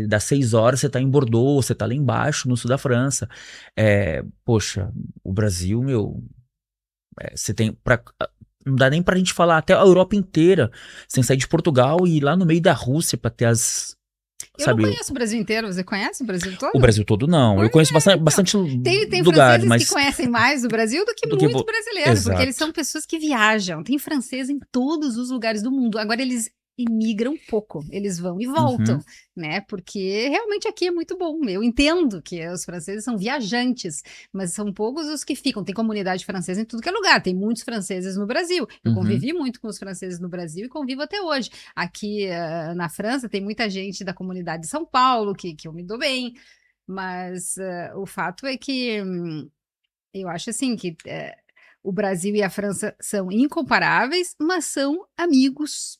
Dá 6 horas, você tá em Bordeaux, você tá lá embaixo, no sul da França. Poxa, o Brasil, meu, você tem não dá nem pra gente falar, até a Europa inteira. Você tem que sair de Portugal e ir lá no meio da Rússia pra ter Eu não sabe, conheço o Brasil inteiro, você conhece o Brasil o todo? Brasil todo não. Eu Pois conheço é, bastante, então. bastante Tem lugares, franceses que mas conhecem mais o Brasil do que do que muito brasileiro, porque eles são Exato. pessoas que viajam. Tem francês em todos os lugares do mundo. Agora eles imigram pouco, eles vão e Uhum, voltam, né? Porque realmente aqui é muito bom. Eu entendo que os franceses são viajantes, mas são poucos os que ficam. Tem comunidade francesa em tudo que é lugar. Tem muitos franceses no Brasil. Eu uhum, convivi muito com os franceses no Brasil e convivo até hoje. Aqui na França tem muita gente da comunidade de São Paulo que eu me dou bem. Mas o fato é que eu acho assim que o Brasil e a França são incomparáveis, mas são amigos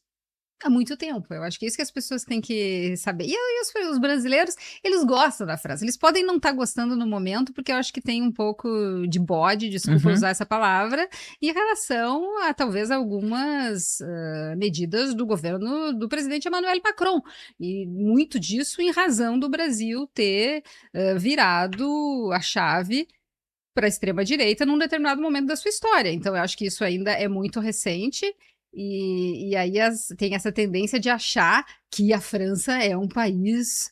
há muito tempo. Eu acho que é isso que as pessoas têm que saber. E os brasileiros, eles gostam da França. Eles podem não estar gostando no momento, porque eu acho que tem um pouco de bode, desculpa uhum. usar essa palavra, em relação a talvez algumas medidas do governo do presidente Emmanuel Macron. E muito disso em razão do Brasil ter virado a chave para a extrema-direita num determinado momento da sua história. Então, eu acho que isso ainda é muito recente. E aí tem essa tendência de achar que a França é um país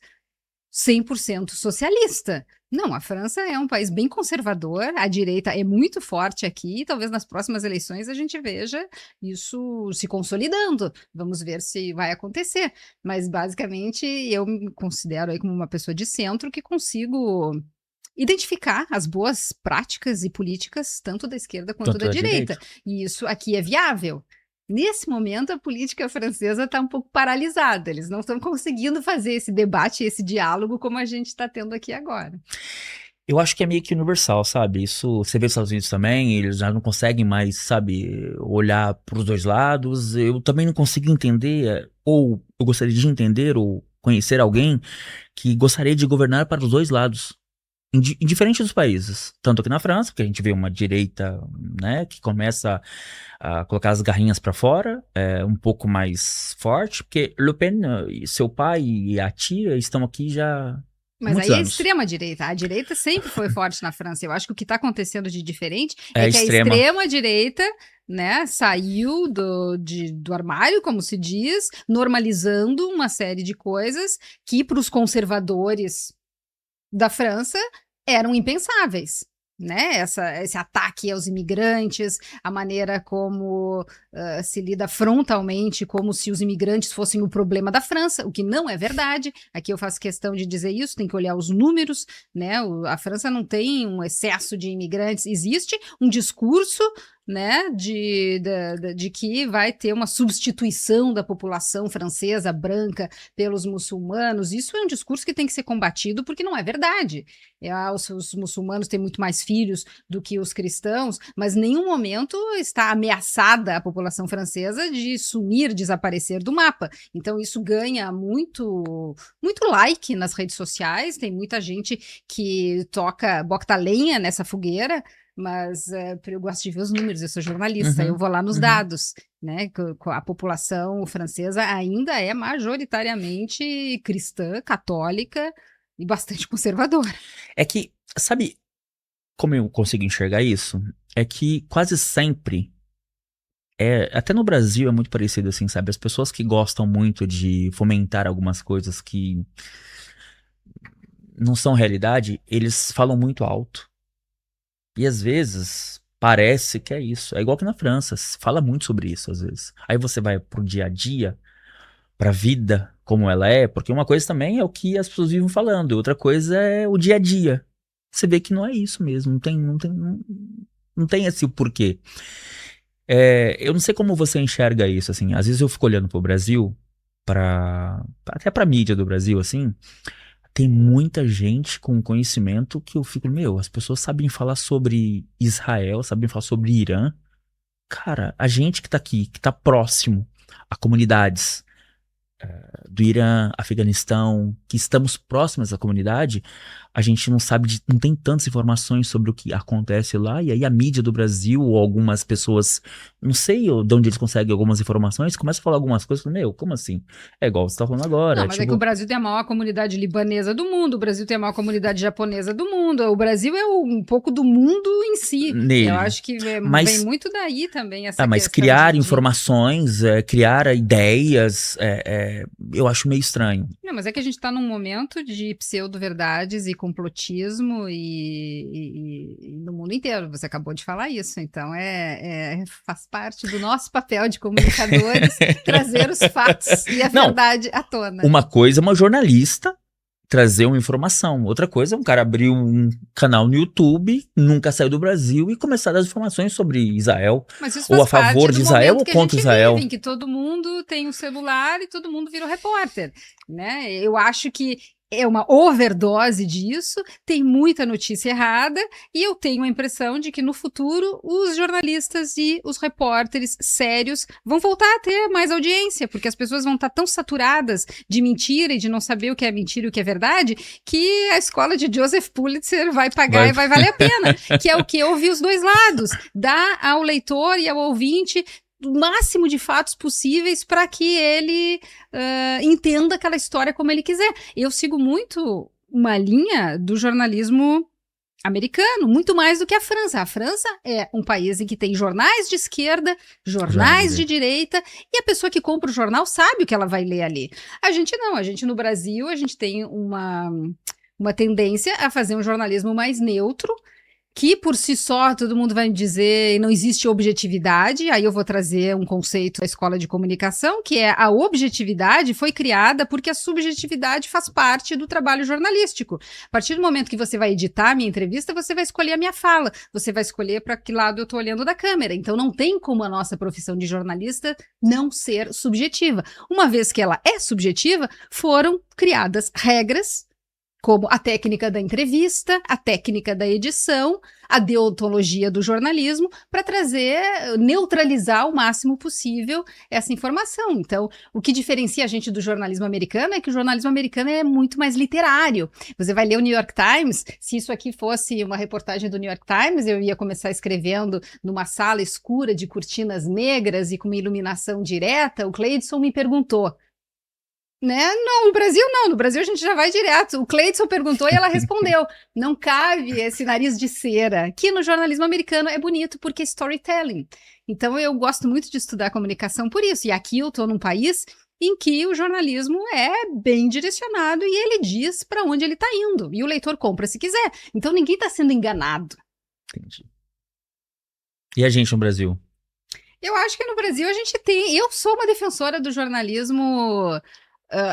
100% socialista. Não, a França é um país bem conservador, a direita é muito forte aqui, e talvez nas próximas eleições a gente veja isso se consolidando. Vamos ver se vai acontecer. Mas, basicamente, eu me considero aí como uma pessoa de centro que consigo identificar as boas práticas e políticas, tanto da esquerda quanto Tanto da da direita. direita. E isso aqui é viável. Nesse momento, a política francesa está um pouco paralisada. Eles não estão conseguindo fazer esse debate, esse diálogo como a gente está tendo aqui agora. Eu acho que é meio que universal, sabe? Isso você vê nos Estados Unidos também, eles já não conseguem mais, sabe, olhar para os dois lados. Eu também não consigo entender, ou eu gostaria de entender ou conhecer alguém que gostaria de governar para os dois lados. Em diferentes dos países, tanto aqui na França, que a gente vê uma direita, né, que começa a colocar as garrinhas para fora, um pouco mais forte, porque Le Pen, seu pai e a tia estão aqui já há Mas muitos aí é a anos. extrema-direita. A direita sempre foi forte na França. Eu acho que o que está acontecendo de diferente É é que a extrema. extrema-direita, né, saiu do armário, como se diz, normalizando uma série de coisas que para os conservadores da França eram impensáveis. Né? Esse ataque aos imigrantes, a maneira como se lida frontalmente, como se os imigrantes fossem o problema da França, o que não é verdade. Aqui eu faço questão de dizer isso, tem que olhar os números, né? A França não tem um excesso de imigrantes, existe um discurso, né, de que vai ter uma substituição da população francesa branca pelos muçulmanos. Isso é um discurso que tem que ser combatido porque não é verdade. Os muçulmanos têm muito mais filhos do que os cristãos, mas em nenhum momento está ameaçada a população francesa de sumir, desaparecer do mapa. Então isso ganha muito like nas redes sociais, tem muita gente que bota lenha nessa fogueira, mas eu gosto de ver os números, eu sou jornalista, eu Uhum, vou lá nos uhum. dados, né? A população francesa ainda é majoritariamente cristã, católica e bastante conservadora. É que, sabe como eu consigo enxergar isso? É que quase sempre, até no Brasil é muito parecido assim, sabe? As pessoas que gostam muito de fomentar algumas coisas que não são realidade, eles falam muito alto. E às vezes parece que é isso. É igual que na França, se fala muito sobre isso às vezes. Aí você vai pro dia a dia, pra vida como ela é, porque uma coisa também é o que as pessoas vivem falando, outra coisa é o dia a dia. Você vê que não é isso mesmo, não tem esse porquê. Eu não sei como você enxerga isso, assim. Às vezes eu fico olhando pro Brasil, até pra mídia do Brasil, assim, tem muita gente com conhecimento que eu fico, meu, as pessoas sabem falar sobre Israel, sabem falar sobre Irã. Cara, a gente que tá aqui, que tá próximo a comunidades do Irã, Afeganistão, que estamos próximos à comunidade, a gente não sabe, não tem tantas informações sobre o que acontece lá, e aí a mídia do Brasil, ou algumas pessoas, não sei de onde eles conseguem algumas informações, começam a falar algumas coisas, meu, como assim? É igual você tá falando agora. Não, mas é que o Brasil tem a maior comunidade libanesa do mundo, o Brasil tem a maior comunidade japonesa do mundo, o Brasil é um pouco do mundo em si. Eu Nele. acho que vem muito daí também essa Mas questão criar de... informações, criar ideias, eu acho meio estranho. Não, mas é que a gente está num momento de pseudo-verdades e complotismo e no mundo inteiro. Você acabou de falar isso, então faz parte do nosso papel de comunicadores trazer os fatos e a verdade à tona. Uma coisa é uma jornalista trazer uma informação. Outra coisa é um cara abrir um canal no YouTube, nunca saiu do Brasil e começar a dar informações sobre Israel. Mas isso ou a faz favor parte de do Israel ou momento que contra a gente Israel. vive, em que todo mundo tem um celular e todo mundo vira um repórter, né? Eu acho que é uma overdose disso, tem muita notícia errada, e eu tenho a impressão de que no futuro os jornalistas e os repórteres sérios vão voltar a ter mais audiência, porque as pessoas vão estar tão saturadas de mentira e de não saber o que é mentira e o que é verdade, que a escola de Joseph Pulitzer vai pagar e vai valer a pena, que é o que ouvir os dois lados, dá ao leitor e ao ouvinte o máximo de fatos possíveis para que ele entenda aquela história como ele quiser. Eu sigo muito uma linha do jornalismo americano, muito mais do que a França. A França é um país em que tem jornais de esquerda, jornais de direita, e a pessoa que compra o jornal sabe o que ela vai ler ali. A gente não, a gente no Brasil, a gente tem uma tendência a fazer um jornalismo mais neutro, que por si só todo mundo vai me dizer não existe objetividade. Aí eu vou trazer um conceito da escola de comunicação, que é a objetividade foi criada porque a subjetividade faz parte do trabalho jornalístico. A partir do momento que você vai editar a minha entrevista, você vai escolher a minha fala, você vai escolher para que lado eu estou olhando da câmera. Então não tem como a nossa profissão de jornalista não ser subjetiva. Uma vez que ela é subjetiva, foram criadas regras, como a técnica da entrevista, a técnica da edição, a deontologia do jornalismo, para neutralizar o máximo possível essa informação. Então, o que diferencia a gente do jornalismo americano é que o jornalismo americano é muito mais literário. Você vai ler o New York Times, se isso aqui fosse uma reportagem do New York Times, eu ia começar escrevendo numa sala escura de cortinas negras e com uma iluminação direta. O Cleidson me perguntou, né? Não, no Brasil não, no Brasil a gente já vai direto. O Cleidson perguntou e ela respondeu. Não cabe esse nariz de cera, que no jornalismo americano é bonito porque é storytelling. Então eu gosto muito de estudar comunicação por isso. E aqui eu estou num país em que o jornalismo é bem direcionado e ele diz para onde ele está indo. E o leitor compra se quiser. Então ninguém está sendo enganado. Entendi. E a gente no Brasil? Eu acho que no Brasil a gente tem... Eu sou uma defensora do jornalismo...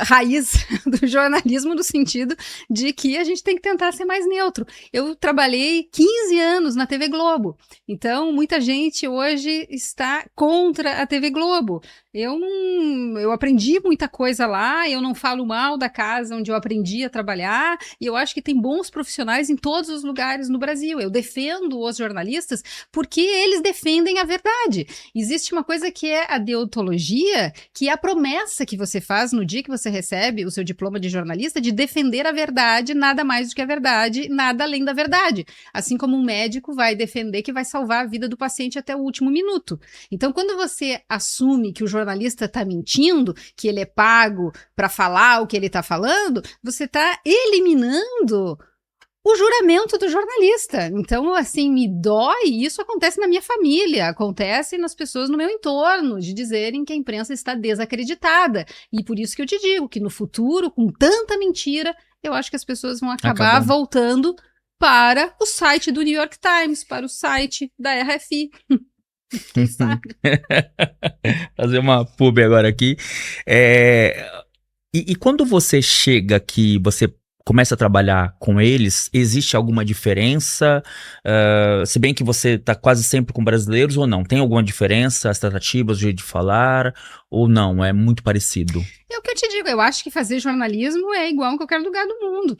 raiz do jornalismo no sentido de que a gente tem que tentar ser mais neutro. Eu trabalhei 15 anos na TV Globo, então muita gente hoje está contra a TV Globo. Eu aprendi muita coisa lá, eu não falo mal da casa onde eu aprendi a trabalhar, e eu acho que tem bons profissionais em todos os lugares no Brasil. Eu defendo os jornalistas porque eles defendem a verdade. Existe uma coisa que é a deontologia, que é a promessa que você faz no dia que você recebe o seu diploma de jornalista de defender a verdade, nada mais do que a verdade, nada além da verdade. Assim como um médico vai defender que vai salvar a vida do paciente até o último minuto. Então, quando você assume que o jornalista está mentindo, que ele é pago para falar o que ele está falando, você está eliminando o juramento do jornalista. Então, assim, me dói, e isso acontece na minha família, acontece nas pessoas no meu entorno, de dizerem que a imprensa está desacreditada. E por isso que eu te digo que no futuro, com tanta mentira, eu acho que as pessoas vão acabar voltando para o site do New York Times, para o site da RFI. Quem sabe? Fazer uma pub agora aqui. E quando você chega aqui, você começa a trabalhar com eles, existe alguma diferença? Se bem que você está quase sempre com brasileiros ou não? Tem alguma diferença? As tratativas, o jeito de falar? Ou não? É muito parecido? É o que eu te digo, eu acho que fazer jornalismo é igual em qualquer lugar do mundo,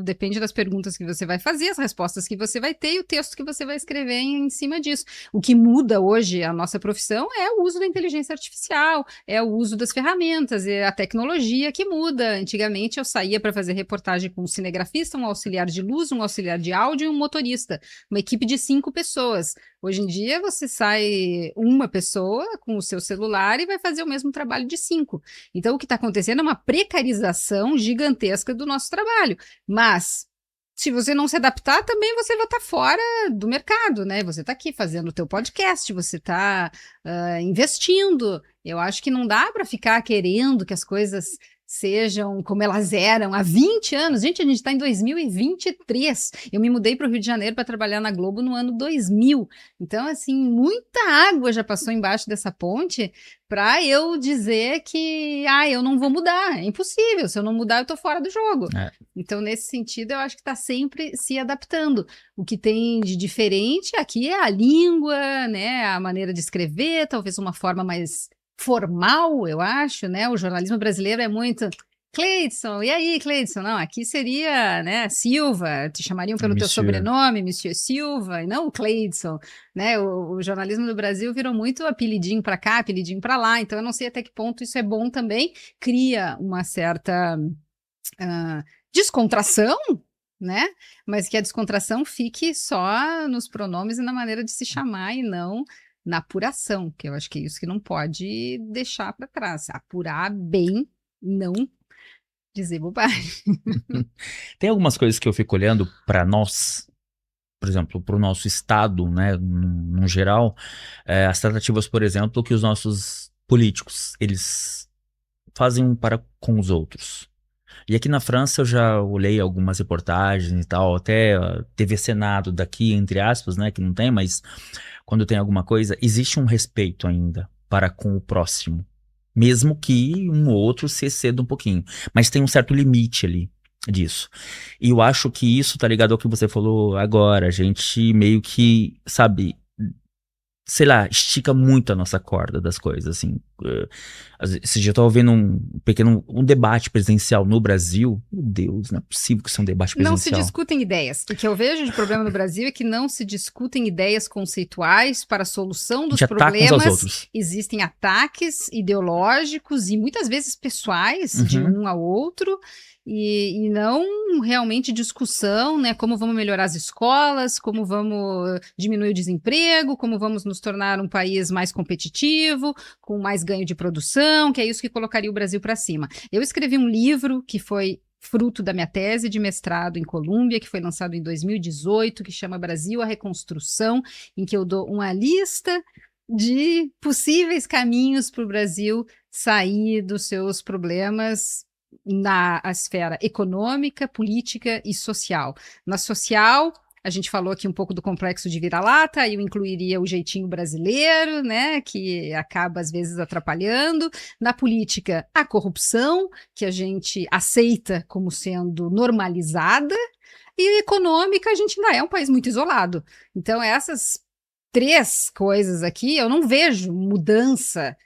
depende das perguntas que você vai fazer, as respostas que você vai ter e o texto que você vai escrever em cima disso. O que muda hoje a nossa profissão é o uso da inteligência artificial, é o uso das ferramentas, é a tecnologia que muda. Antigamente eu saía para fazer reportagem com um cinegrafista, um auxiliar de luz, um auxiliar de áudio e um motorista, uma equipe de 5 pessoas. Hoje em dia você sai uma pessoa com o seu celular e vai fazer o mesmo trabalho de 5. Então, o que está acontecendo é uma precarização gigantesca do nosso trabalho. Mas, se você não se adaptar, também você vai estar fora do mercado, né? Você está aqui fazendo o teu podcast, você está investindo. Eu acho que não dá para ficar querendo que as coisas sejam como elas eram há 20 anos. Gente, a gente está em 2023. Eu me mudei para o Rio de Janeiro para trabalhar na Globo no ano 2000. Então, assim, muita água já passou embaixo dessa ponte para eu dizer que, eu não vou mudar. É impossível. Se eu não mudar, eu tô fora do jogo. Então, nesse sentido, eu acho que está sempre se adaptando. O que tem de diferente aqui é a língua, né? A maneira de escrever, talvez uma forma mais formal, eu acho, né? O jornalismo brasileiro é muito Cleidson, e aí, Cleidson? Não, aqui seria, né, Silva, te chamariam pelo teu sobrenome, Monsieur Silva, e não o Cleidson, né? O jornalismo do Brasil virou muito apelidinho para cá, apelidinho para lá, então eu não sei até que ponto isso é bom também, cria uma certa descontração, né? Mas que a descontração fique só nos pronomes e na maneira de se chamar e não na apuração, que eu acho que é isso que não pode deixar para trás. Apurar bem, não dizer bobagem. Tem algumas coisas que eu fico olhando para nós, por exemplo, para o nosso estado, né, no geral, as tratativas, por exemplo, que os nossos políticos, eles fazem para com os outros. E aqui na França eu já olhei algumas reportagens e tal, até TV Senado daqui, entre aspas, né, que não tem, mas quando tem alguma coisa, existe um respeito ainda para com o próximo. Mesmo que um ou outro se exceda um pouquinho. Mas tem um certo limite ali disso. E eu acho que isso tá ligado ao que você falou agora. A gente meio que, sabe, sei lá, estica muito a nossa corda das coisas, assim. Esse dia eu tava vendo um debate presidencial no Brasil. Meu Deus, não é possível que isso é um debate presidencial. Não se discutem ideias. O que eu vejo de problema no Brasil é que não se discutem ideias conceituais para a solução dos problemas. Existem ataques ideológicos e muitas vezes pessoais de um ao outro. E não realmente discussão, né? Como vamos melhorar as escolas, como vamos diminuir o desemprego, como vamos nos tornar um país mais competitivo, com mais ganho de produção, que é isso que colocaria o Brasil para cima. Eu escrevi um livro que foi fruto da minha tese de mestrado em Colômbia, que foi lançado em 2018, que chama Brasil, a Reconstrução, em que eu dou uma lista de possíveis caminhos para o Brasil sair dos seus problemas na esfera econômica, política e social. Na social, a gente falou aqui um pouco do complexo de vira-lata, eu incluiria o jeitinho brasileiro, né, que acaba às vezes atrapalhando. Na política, a corrupção, que a gente aceita como sendo normalizada, e econômica, a gente ainda é um país muito isolado. Então, essas 3 coisas aqui, eu não vejo mudança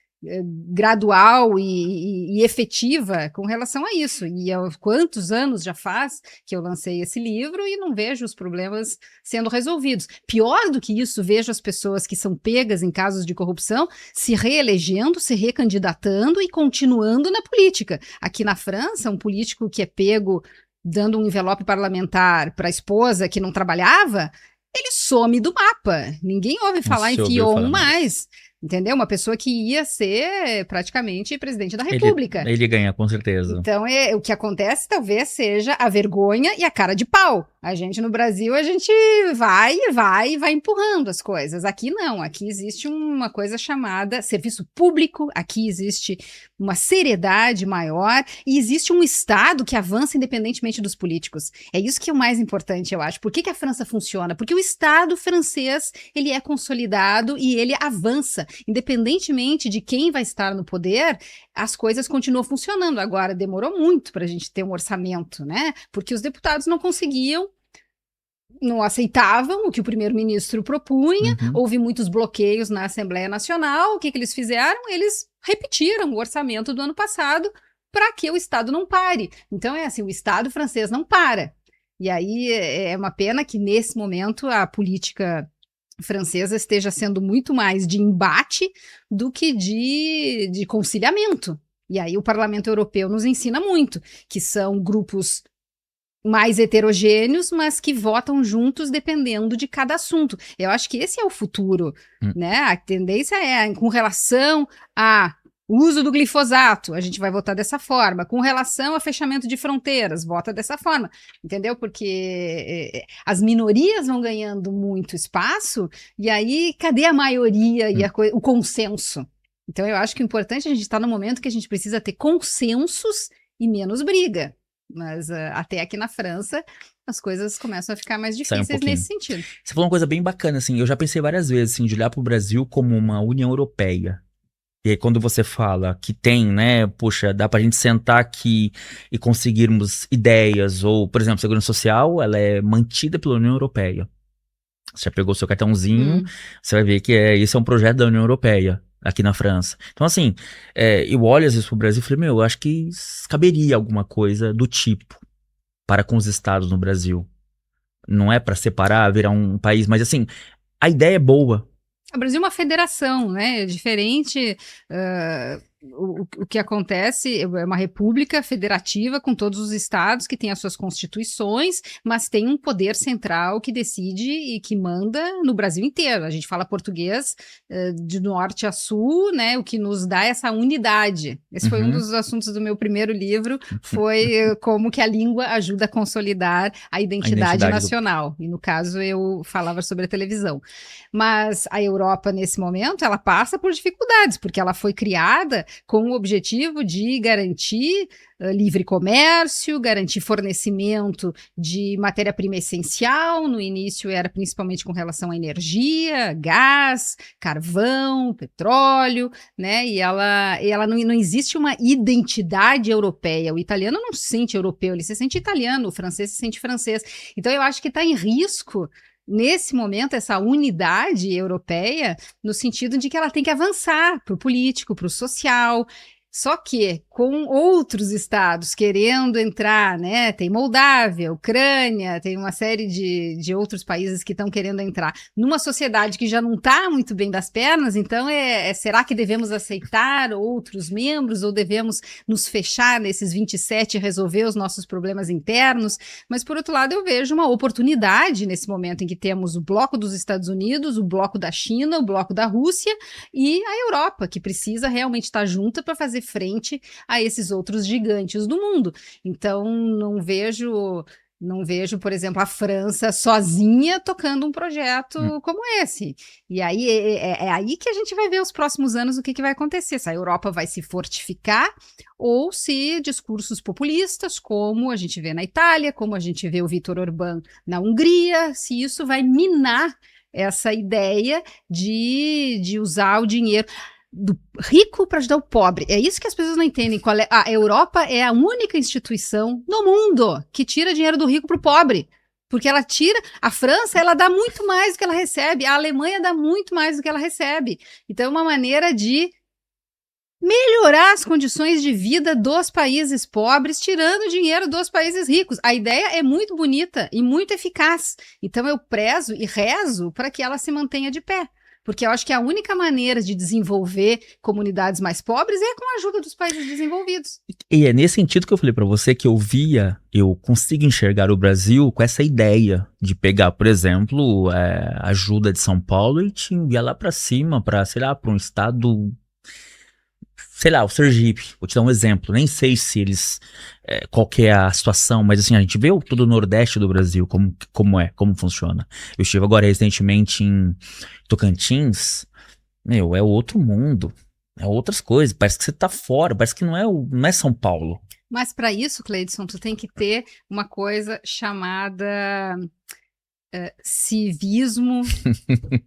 gradual e efetiva com relação a isso. E há quantos anos já faz que eu lancei esse livro e não vejo os problemas sendo resolvidos. Pior do que isso, vejo as pessoas que são pegas em casos de corrupção se reelegendo, se recandidatando e continuando na política. Aqui na França, um político que é pego dando um envelope parlamentar para a esposa que não trabalhava, ele some do mapa. Ninguém ouve falar em Fillon mais. Entendeu? Uma pessoa que ia ser praticamente presidente da República. Ele ganha, com certeza. Então, o que acontece talvez seja a vergonha e a cara de pau. A gente no Brasil, a gente vai empurrando as coisas. Aqui não, aqui existe uma coisa chamada serviço público, aqui existe uma seriedade maior e existe um Estado que avança independentemente dos políticos. É isso que é o mais importante, eu acho. Por que a França funciona? Porque o Estado francês, ele é consolidado e ele avança. Independentemente de quem vai estar no poder, as coisas continuam funcionando. Agora, demorou muito para a gente ter um orçamento, né? Porque os deputados não conseguiam, não aceitavam o que o primeiro-ministro propunha, houve muitos bloqueios na Assembleia Nacional. O que eles fizeram? Eles repetiram o orçamento do ano passado para que o Estado não pare. Então é assim, o Estado francês não para. E aí é uma pena que nesse momento a política francesa esteja sendo muito mais de embate do que de conciliamento. E aí o Parlamento Europeu nos ensina muito, que são grupos mais heterogêneos, mas que votam juntos dependendo de cada assunto. Eu acho que esse é o futuro, né? A tendência é, com relação a uso do glifosato, a gente vai votar dessa forma. Com relação a fechamento de fronteiras, vota dessa forma, entendeu? Porque as minorias vão ganhando muito espaço, e aí cadê a maioria e o consenso? Então eu acho que o importante é a gente estar no momento que a gente precisa ter consensos e menos briga. Mas até aqui na França, as coisas começam a ficar mais difíceis nesse sentido. Você falou uma coisa bem bacana, assim, eu já pensei várias vezes, assim, de olhar para o Brasil como uma União Europeia. E aí quando você fala que tem, né, poxa, dá pra gente sentar aqui e conseguirmos ideias, ou, por exemplo, a Segurança Social, ela é mantida pela União Europeia. Você já pegou seu cartãozinho, você vai ver que esse é um projeto da União Europeia, aqui na França. Então, assim, eu olho às vezes pro Brasil e falei, eu acho que caberia alguma coisa do tipo para com os estados no Brasil. Não é para separar, virar um país, mas assim, a ideia é boa. O Brasil é uma federação, né? É diferente. O que acontece é uma república federativa com todos os estados que têm as suas constituições, mas tem um poder central que decide e que manda no Brasil inteiro. A gente fala português de norte a sul, né? O que nos dá essa unidade. Esse foi um dos assuntos do meu primeiro livro, foi como que a língua ajuda a consolidar a identidade nacional. E no caso eu falava sobre a televisão. Mas a Europa, nesse momento, ela passa por dificuldades, porque ela foi criada com o objetivo de garantir livre comércio, garantir fornecimento de matéria-prima essencial. No início era principalmente com relação à energia, gás, carvão, petróleo, né? E ela não existe uma identidade europeia. O italiano não se sente europeu, ele se sente italiano, o francês se sente francês. Então eu acho que está em risco nesse momento, essa unidade europeia, no sentido de que ela tem que avançar para o político, para o social. Só que, com outros estados querendo entrar, né? Tem Moldávia, Ucrânia, tem uma série de outros países que estão querendo entrar numa sociedade que já não está muito bem das pernas, então será que devemos aceitar outros membros ou devemos nos fechar nesses 27 e resolver os nossos problemas internos? Mas, por outro lado, eu vejo uma oportunidade nesse momento em que temos o bloco dos Estados Unidos, o bloco da China, o bloco da Rússia e a Europa, que precisa realmente estar junta para fazer frente a esses outros gigantes do mundo. Então, não vejo, por exemplo, a França sozinha tocando um projeto como esse. E aí é aí que a gente vai ver os próximos anos o que vai acontecer. Se a Europa vai se fortificar ou se discursos populistas, como a gente vê na Itália, como a gente vê o Viktor Orbán na Hungria, se isso vai minar essa ideia de usar o dinheiro do rico para ajudar o pobre. É isso que as pessoas não entendem. A Europa é a única instituição no mundo que tira dinheiro do rico para o pobre. Porque ela tira. A França, ela dá muito mais do que ela recebe. A Alemanha dá muito mais do que ela recebe. Então, é uma maneira de melhorar as condições de vida dos países pobres, tirando dinheiro dos países ricos. A ideia é muito bonita e muito eficaz. Então, eu prezo e rezo para que ela se mantenha de pé. Porque eu acho que a única maneira de desenvolver comunidades mais pobres é com a ajuda dos países desenvolvidos. E é nesse sentido que eu falei para você que eu consigo enxergar o Brasil com essa ideia de pegar, por exemplo, a ajuda de São Paulo e te enviar lá para cima, para, sei lá, para um estado, sei lá, o Sergipe. Vou te dar um exemplo, nem sei se eles, qual que é a situação, mas assim, a gente vê todo o Nordeste do Brasil, como funciona. Eu estive agora recentemente em Tocantins, é outro mundo, é outras coisas, parece que você tá fora, parece que não é São Paulo. Mas para isso, Cleidson, tu tem que ter uma coisa chamada civismo,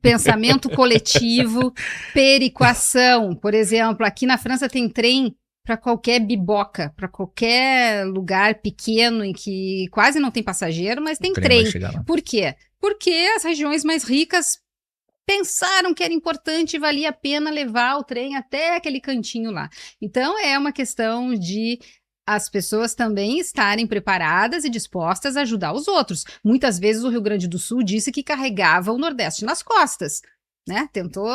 pensamento coletivo, perequação. Por exemplo, aqui na França tem trem para qualquer biboca, para qualquer lugar pequeno em que quase não tem passageiro, mas tem trem. Vai chegar lá. Por quê? Porque as regiões mais ricas pensaram que era importante e valia a pena levar o trem até aquele cantinho lá. Então, é uma questão de as pessoas também estarem preparadas e dispostas a ajudar os outros. Muitas vezes o Rio Grande do Sul disse que carregava o Nordeste nas costas, né? Tentou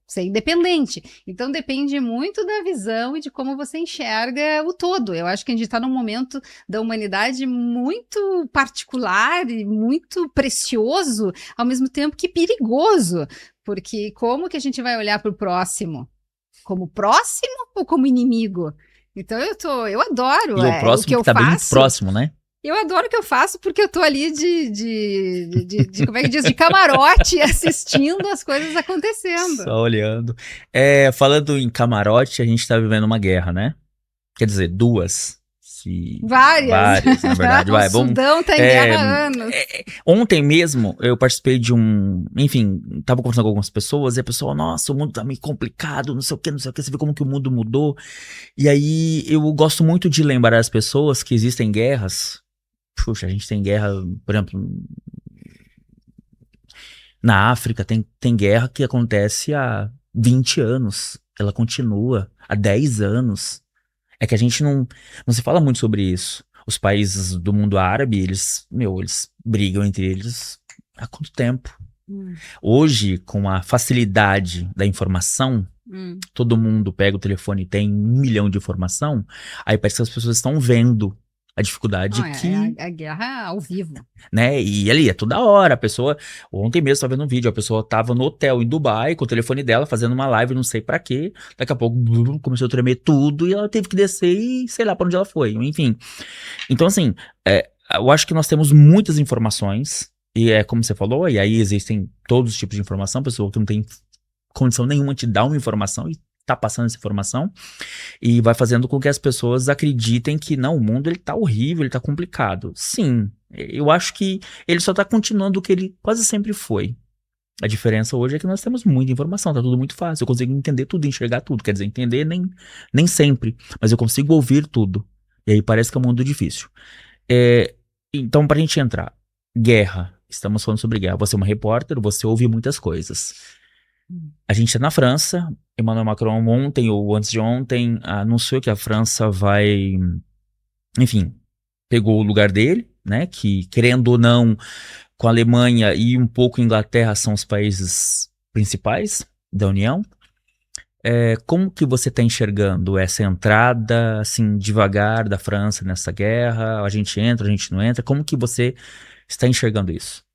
ser independente. Então depende muito da visão e de como você enxerga o todo. Eu acho que a gente está num momento da humanidade muito particular e muito precioso, ao mesmo tempo que perigoso. Porque como que a gente vai olhar para o próximo? Como próximo ou como inimigo? Então eu adoro E o o próximo que eu que tá bem muito faço. próximo, né? Eu adoro o que eu faço porque eu tô ali como é que diz, de camarote assistindo as coisas acontecendo. Só olhando. Falando em camarote, a gente tá vivendo uma guerra, né? Quer dizer, duas. Várias. Várias, na verdade. O Vai, vamos. Sudão tá em guerra há anos. Ontem mesmo eu participei de um. Enfim, tava conversando com algumas pessoas e a pessoa, nossa, o mundo tá meio complicado, não sei o que, não sei o que. Você vê como que o mundo mudou. E aí eu gosto muito de lembrar as pessoas que existem guerras. Puxa, a gente tem guerra, por exemplo, na África, tem guerra que acontece há 20 anos. Ela continua há 10 anos. É que a gente não se fala muito sobre isso. Os países do mundo árabe, eles brigam entre eles há quanto tempo? Hoje, com a facilidade da informação, todo mundo pega o telefone e tem 1 milhão de informação, aí parece que as pessoas estão vendo a dificuldade Não, que, é a guerra ao vivo. né, e ali é toda hora, a pessoa, ontem mesmo estava vendo um vídeo, a pessoa tava no hotel em Dubai com o telefone dela, fazendo uma live, não sei pra quê, daqui a pouco começou a tremer tudo e ela teve que descer e sei lá pra onde ela foi, enfim. Então assim, eu acho que nós temos muitas informações, e é como você falou, e aí existem todos os tipos de informação, a pessoa que não tem condição nenhuma de dar uma informação e tá passando essa informação, e vai fazendo com que as pessoas acreditem que não, o mundo ele tá horrível, ele tá complicado. Sim, eu acho que ele só tá continuando o que ele quase sempre foi. A diferença hoje é que nós temos muita informação, tá tudo muito fácil, eu consigo entender tudo, enxergar tudo, quer dizer, entender nem sempre, mas eu consigo ouvir tudo. E aí parece que é um mundo difícil. Então, pra gente entrar, guerra, estamos falando sobre guerra, você é uma repórter, você ouve muitas coisas. A gente tá na França, Emmanuel Macron ontem ou antes de ontem anunciou que a França vai, enfim, pegou o lugar dele, né, que querendo ou não, com a Alemanha e um pouco a Inglaterra são os países principais da União. Como que você está enxergando essa entrada, assim, devagar da França nessa guerra? A gente entra, a gente não entra? Como que você está enxergando isso?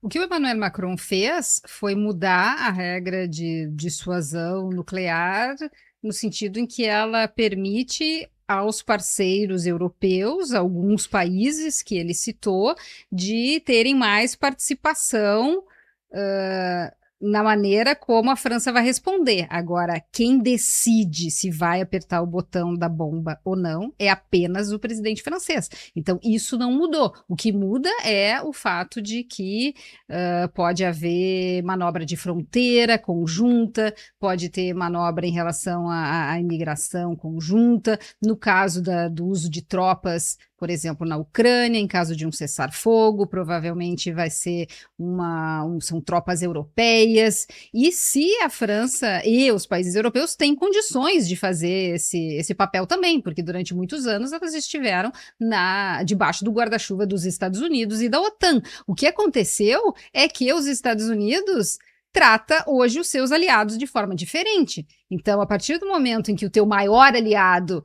O que o Emmanuel Macron fez foi mudar a regra de dissuasão nuclear, no sentido em que ela permite aos parceiros europeus, alguns países que ele citou, de terem mais participação na maneira como a França vai responder. Agora, quem decide se vai apertar o botão da bomba ou não é apenas o presidente francês. Então, isso não mudou. O que muda é o fato de que pode haver manobra de fronteira conjunta, pode ter manobra em relação à imigração conjunta, no caso do uso de tropas, por exemplo, na Ucrânia, em caso de um cessar-fogo, provavelmente vai ser são tropas europeias. E se a França e os países europeus têm condições de fazer esse papel também, porque durante muitos anos elas estiveram debaixo do guarda-chuva dos Estados Unidos e da OTAN. O que aconteceu é que os Estados Unidos trata hoje os seus aliados de forma diferente. Então, a partir do momento em que o teu maior aliado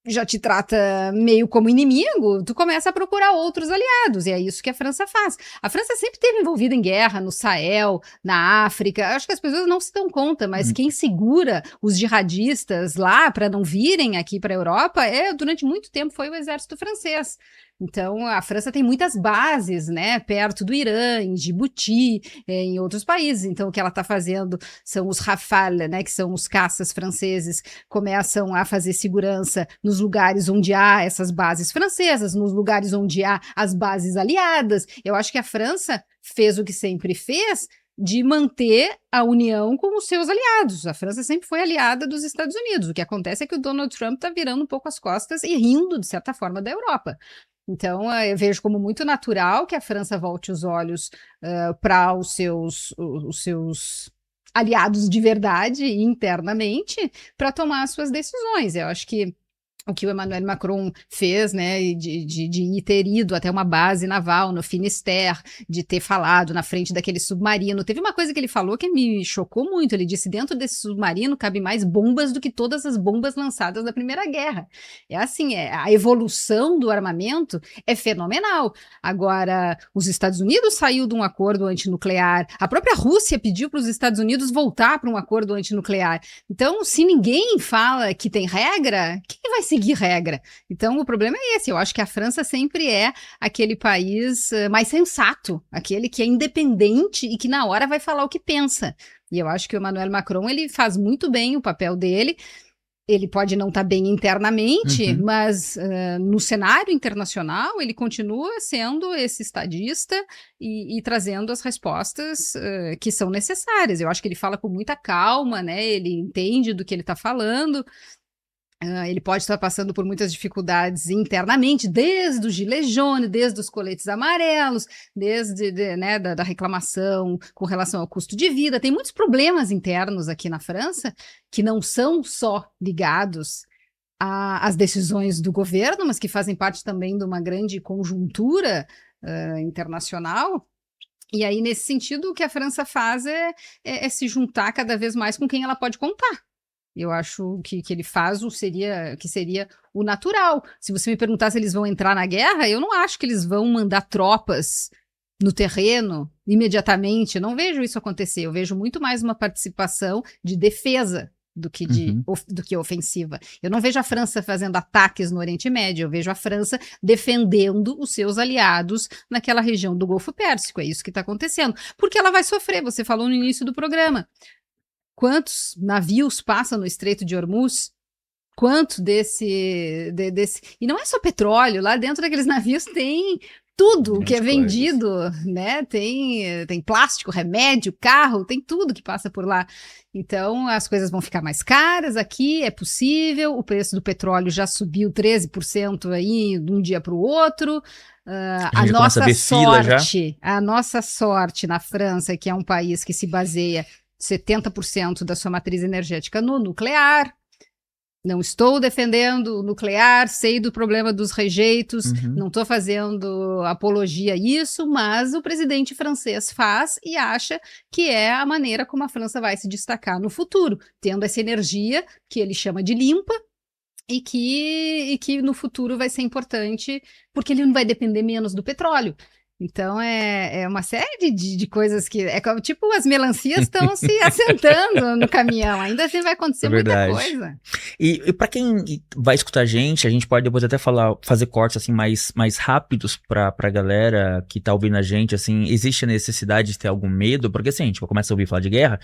já te trata meio como inimigo, tu começa a procurar outros aliados, e é isso que a França faz. A França sempre esteve envolvida em guerra no Sahel, na África, acho que as pessoas não se dão conta, mas quem segura os jihadistas lá para não virem aqui para a Europa, durante muito tempo foi o exército francês. Então, a França tem muitas bases, né, perto do Irã, em Djibouti, em outros países. Então, o que ela está fazendo são os Rafale, né, que são os caças franceses, começam a fazer segurança nos lugares onde há essas bases francesas, nos lugares onde há as bases aliadas. Eu acho que a França fez o que sempre fez, de manter a união com os seus aliados. A França sempre foi aliada dos Estados Unidos. O que acontece é que o Donald Trump está virando um pouco as costas e rindo, de certa forma, da Europa. Então, eu vejo como muito natural que a França volte os olhos para os seus aliados de verdade internamente para tomar as suas decisões. Eu acho que o que o Emmanuel Macron fez, né, de ter ido até uma base naval no Finisterre, de ter falado na frente daquele submarino. Teve uma coisa que ele falou que me chocou muito. Ele disse: dentro desse submarino cabe mais bombas do que todas as bombas lançadas da Primeira Guerra. É assim, a evolução do armamento é fenomenal. Agora, os Estados Unidos saiu de um acordo antinuclear, a própria Rússia pediu para os Estados Unidos voltar para um acordo antinuclear. Então, se ninguém fala que tem regra, quem vai seguir regra? Então, o problema é esse. Eu acho que a França sempre é aquele país mais sensato, aquele que é independente e que na hora vai falar o que pensa. E eu acho que o Emmanuel Macron, ele faz muito bem o papel dele. Ele pode não estar bem internamente, mas no cenário internacional ele continua sendo esse estadista e trazendo as respostas que são necessárias. Eu acho que ele fala com muita calma, né? Ele entende do que ele está falando. Ele pode estar passando por muitas dificuldades internamente, desde o gilet jaune, desde os coletes amarelos, desde né, da reclamação com relação ao custo de vida. Tem muitos problemas internos aqui na França que não são só ligados às decisões do governo, mas que fazem parte também de uma grande conjuntura internacional. E aí, nesse sentido, o que a França faz é se juntar cada vez mais com quem ela pode contar. Eu acho que ele faz que seria o natural. Se você me perguntar se eles vão entrar na guerra, eu não acho que eles vão mandar tropas no terreno imediatamente. Eu não vejo isso acontecer. Eu vejo muito mais uma participação de defesa do que ofensiva. Eu não vejo a França fazendo ataques no Oriente Médio. Eu vejo a França defendendo os seus aliados naquela região do Golfo Pérsico. É isso que está acontecendo. Porque ela vai sofrer. Você falou no início do programa. Quantos navios passam no Estreito de Hormuz? Quanto desse... E não é só petróleo, lá dentro daqueles navios tem tudo que é vendido, né? Tem plástico, remédio, carro, tem tudo que passa por lá. Então, as coisas vão ficar mais caras aqui, é possível. O preço do petróleo já subiu 13% aí de um dia para o outro. A nossa sorte na França, que é um país que se baseia 70% da sua matriz energética no nuclear. Não estou defendendo o nuclear, sei do problema dos rejeitos, não estou fazendo apologia a isso, mas o presidente francês faz e acha que é a maneira como a França vai se destacar no futuro, tendo essa energia que ele chama de limpa e que no futuro vai ser importante porque ele não vai depender menos do petróleo. Então, é uma série de coisas que... É como, tipo, as melancias estão se assentando no caminhão. Ainda assim vai acontecer muita coisa. E para quem vai escutar a gente pode depois até fazer cortes assim, mais rápidos pra galera que tá ouvindo a gente. Assim, existe a necessidade de ter algum medo? Porque assim, a gente começa a ouvir falar de guerra.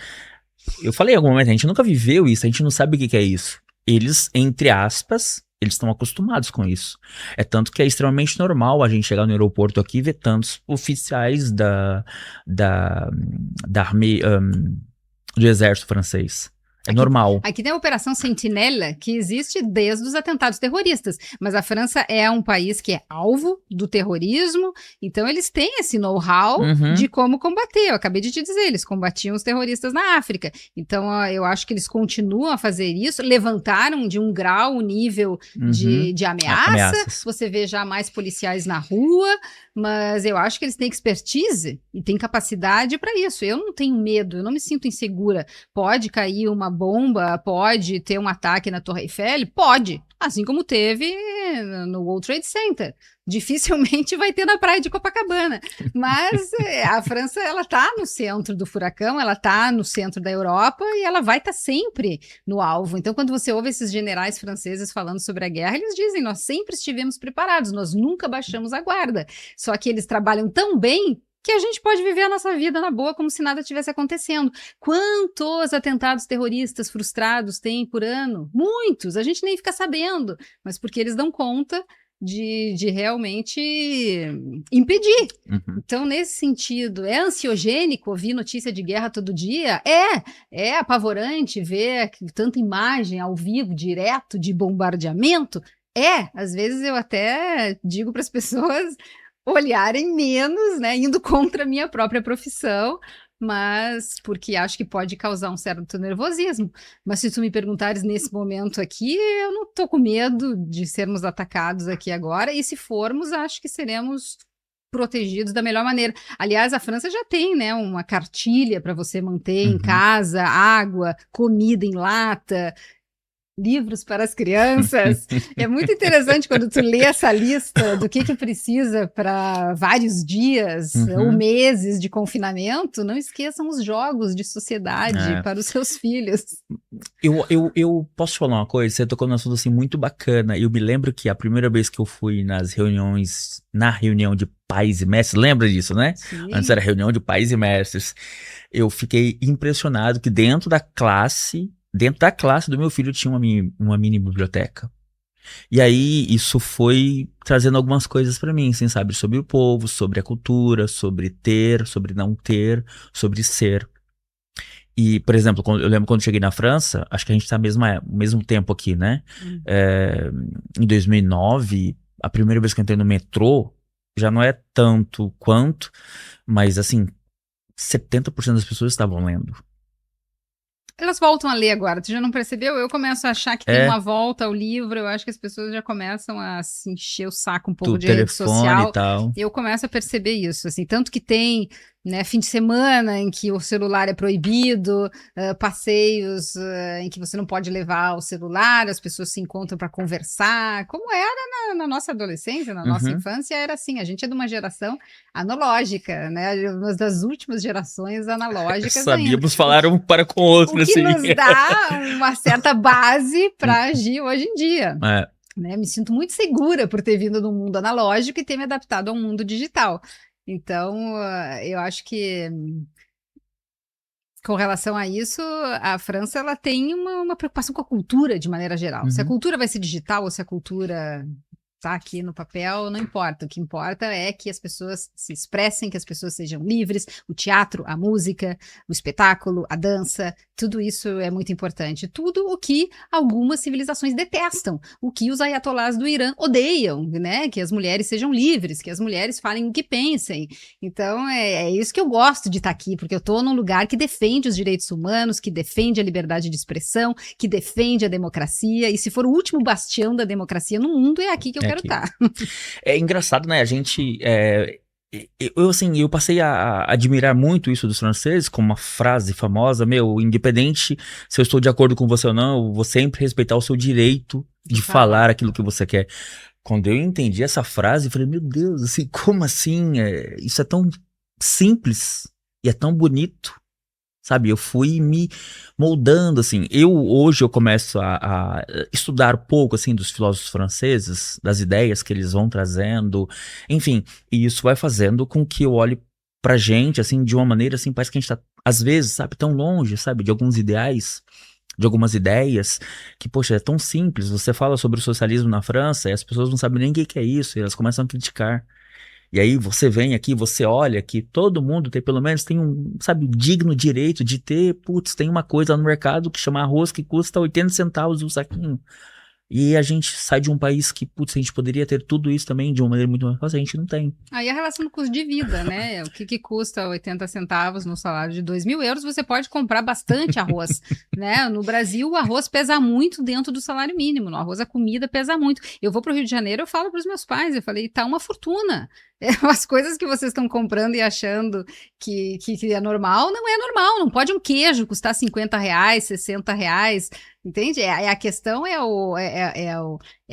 Eu falei em algum momento, a gente nunca viveu isso, a gente não sabe o que é isso. Eles, entre aspas... Eles estão acostumados com isso. É tanto que é extremamente normal a gente chegar no aeroporto aqui e ver tantos oficiais da armée, do exército francês. É normal. Aqui tem a Operação Sentinela, que existe desde os atentados terroristas. Mas a França é um país que é alvo do terrorismo, então eles têm esse know-how de como combater. Eu acabei de te dizer, eles combatiam os terroristas na África. Então eu acho que eles continuam a fazer isso, levantaram de um grau o nível de ameaças. Você vê já mais policiais na rua, mas eu acho que eles têm expertise e têm capacidade para isso. Eu não tenho medo, eu não me sinto insegura. Pode cair uma bomba, pode ter um ataque na Torre Eiffel? Pode, assim como teve no World Trade Center. Dificilmente vai ter na praia de Copacabana, mas a França, ela está no centro do furacão, ela está no centro da Europa e ela vai estar sempre no alvo. Então, quando você ouve esses generais franceses falando sobre a guerra, eles dizem, nós sempre estivemos preparados, nós nunca baixamos a guarda, só que eles trabalham tão bem que a gente pode viver a nossa vida na boa como se nada tivesse acontecendo. Quantos atentados terroristas frustrados tem por ano? Muitos, a gente nem fica sabendo, mas porque eles dão conta de realmente impedir. Então, nesse sentido, é ansiogênico ouvir notícia de guerra todo dia? É apavorante ver tanta imagem ao vivo, direto, de bombardeamento? Às vezes eu até digo para as pessoas olharem menos, né, indo contra a minha própria profissão, mas porque acho que pode causar um certo nervosismo. Mas se tu me perguntares nesse momento aqui, eu não tô com medo de sermos atacados aqui agora, e se formos, acho que seremos protegidos da melhor maneira. Aliás, a França já tem, né, uma cartilha para você manter em Uhum. casa, água, comida em lata, livros para as crianças. É muito interessante quando tu lê essa lista do que precisa para vários dias ou Uhum. meses de confinamento. Não esqueçam os jogos de sociedade É. para os seus filhos. Eu posso te falar uma coisa? Você tocou num assunto assim muito bacana. Eu me lembro que a primeira vez que eu fui na reunião de pais e mestres, lembra disso, né? Antes Sim. era reunião de pais e mestres. Eu fiquei impressionado que dentro da classe do meu filho tinha uma mini biblioteca. E aí isso foi trazendo algumas coisas pra mim, assim, sabe? Sobre o povo, sobre a cultura, sobre ter, sobre não ter, sobre ser. E, por exemplo, eu lembro quando eu cheguei na França, acho que a gente tá mesmo tempo aqui, né? Hum. É, em 2009, a primeira vez que eu entrei no metrô, já não é tanto quanto, mas assim, 70% das pessoas estavam lendo. Elas voltam a ler agora, tu já não percebeu? Eu começo a achar que tem É, uma volta ao livro, eu acho que as pessoas já começam a se encher o saco um pouco do de rede telefone e social, tal. eu começo a perceber isso, assim, tanto que tem, né, fim de semana em que o celular é proibido, passeios em que você não pode levar o celular, as pessoas se encontram para conversar, como era na nossa adolescência, na nossa Uhum. infância, era assim, a gente é de uma geração analógica, né, uma das últimas gerações analógicas ainda. Sabíamos falar um para com o O outro, que assim. nos dá uma certa base para agir hoje em dia. É, Né? Me sinto muito segura por ter vindo do mundo analógico e ter me adaptado ao mundo digital. Então, eu acho que com relação a isso, a França ela tem uma preocupação com a cultura de maneira geral. Se a uhum. cultura vai ser digital ou se a cultura está aqui no papel, não importa. O que importa é que as pessoas se expressem, que as pessoas sejam livres. O teatro, a música, o espetáculo, a dança, tudo isso é muito importante. Tudo o que algumas civilizações detestam, o que os ayatolás do Irã odeiam, né? Que as mulheres sejam livres, que as mulheres falem o que pensem. Então é isso que eu gosto de estar aqui, porque eu estou num lugar que defende os direitos humanos, que defende a liberdade de expressão, que defende a democracia. E se for o último bastião da democracia no mundo, é aqui que eu É quero aqui. estar. É engraçado, né? A gente. Assim, eu passei a admirar muito isso dos franceses, como uma frase famosa, meu, independente se eu estou de acordo com você ou não, eu vou sempre respeitar o seu direito De de falar. falar aquilo que você quer. Quando eu entendi essa frase, eu falei, meu Deus, assim, como assim? Isso é tão simples e é tão bonito. Sabe, eu fui me moldando, assim. Hoje eu começo a estudar um pouco, assim, dos filósofos franceses, das ideias que eles vão trazendo, enfim, e isso vai fazendo com que eu olhe pra gente, assim, de uma maneira, assim, parece que a gente tá, às vezes, sabe, tão longe, sabe, de alguns ideais, de algumas ideias, que, poxa, é tão simples. Você fala sobre o socialismo na França e as pessoas não sabem nem o que que é isso, e elas começam a criticar. E aí você vem aqui, você olha que todo mundo tem, pelo menos tem um, sabe, digno direito de ter, putz, tem uma coisa no mercado que chama arroz que custa 80 centavos o saquinho. E a gente sai de um país que, putz, a gente poderia ter tudo isso também de uma maneira muito mais fácil, a gente não tem. Aí a relação do custo de vida, né? O que custa 80 centavos no salário de 2.000 euros, você pode comprar bastante arroz, né? No Brasil, o arroz pesa muito dentro do salário mínimo. No arroz, a comida pesa muito. Eu vou para o Rio de Janeiro, eu falo para os meus pais, eu falei, tá uma fortuna. As coisas que vocês estão comprando e achando que é normal, não é normal. Não pode um queijo custar 50 reais, 60 reais, entende? A questão é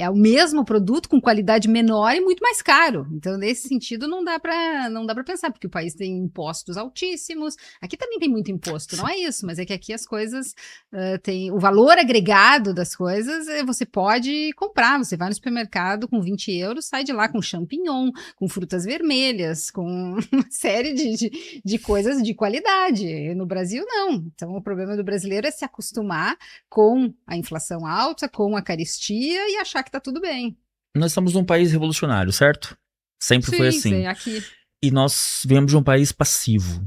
o mesmo produto com qualidade menor e muito mais caro. Então, nesse sentido, não dá para pensar, porque o país tem impostos altíssimos. Aqui também tem muito imposto, não é isso, mas é que aqui as coisas têm o valor agregado das coisas, você pode comprar. Você vai no supermercado com 20 euros, sai de lá com champignon, com frutas vermelhas, com uma série de coisas de qualidade. No Brasil, não. Então, o problema do brasileiro é se acostumar com a inflação alta, com a carestia e achar que está tudo bem. Nós estamos num país revolucionário, certo? Sempre foi Sim, assim. sim, aqui. E nós viemos de um país passivo,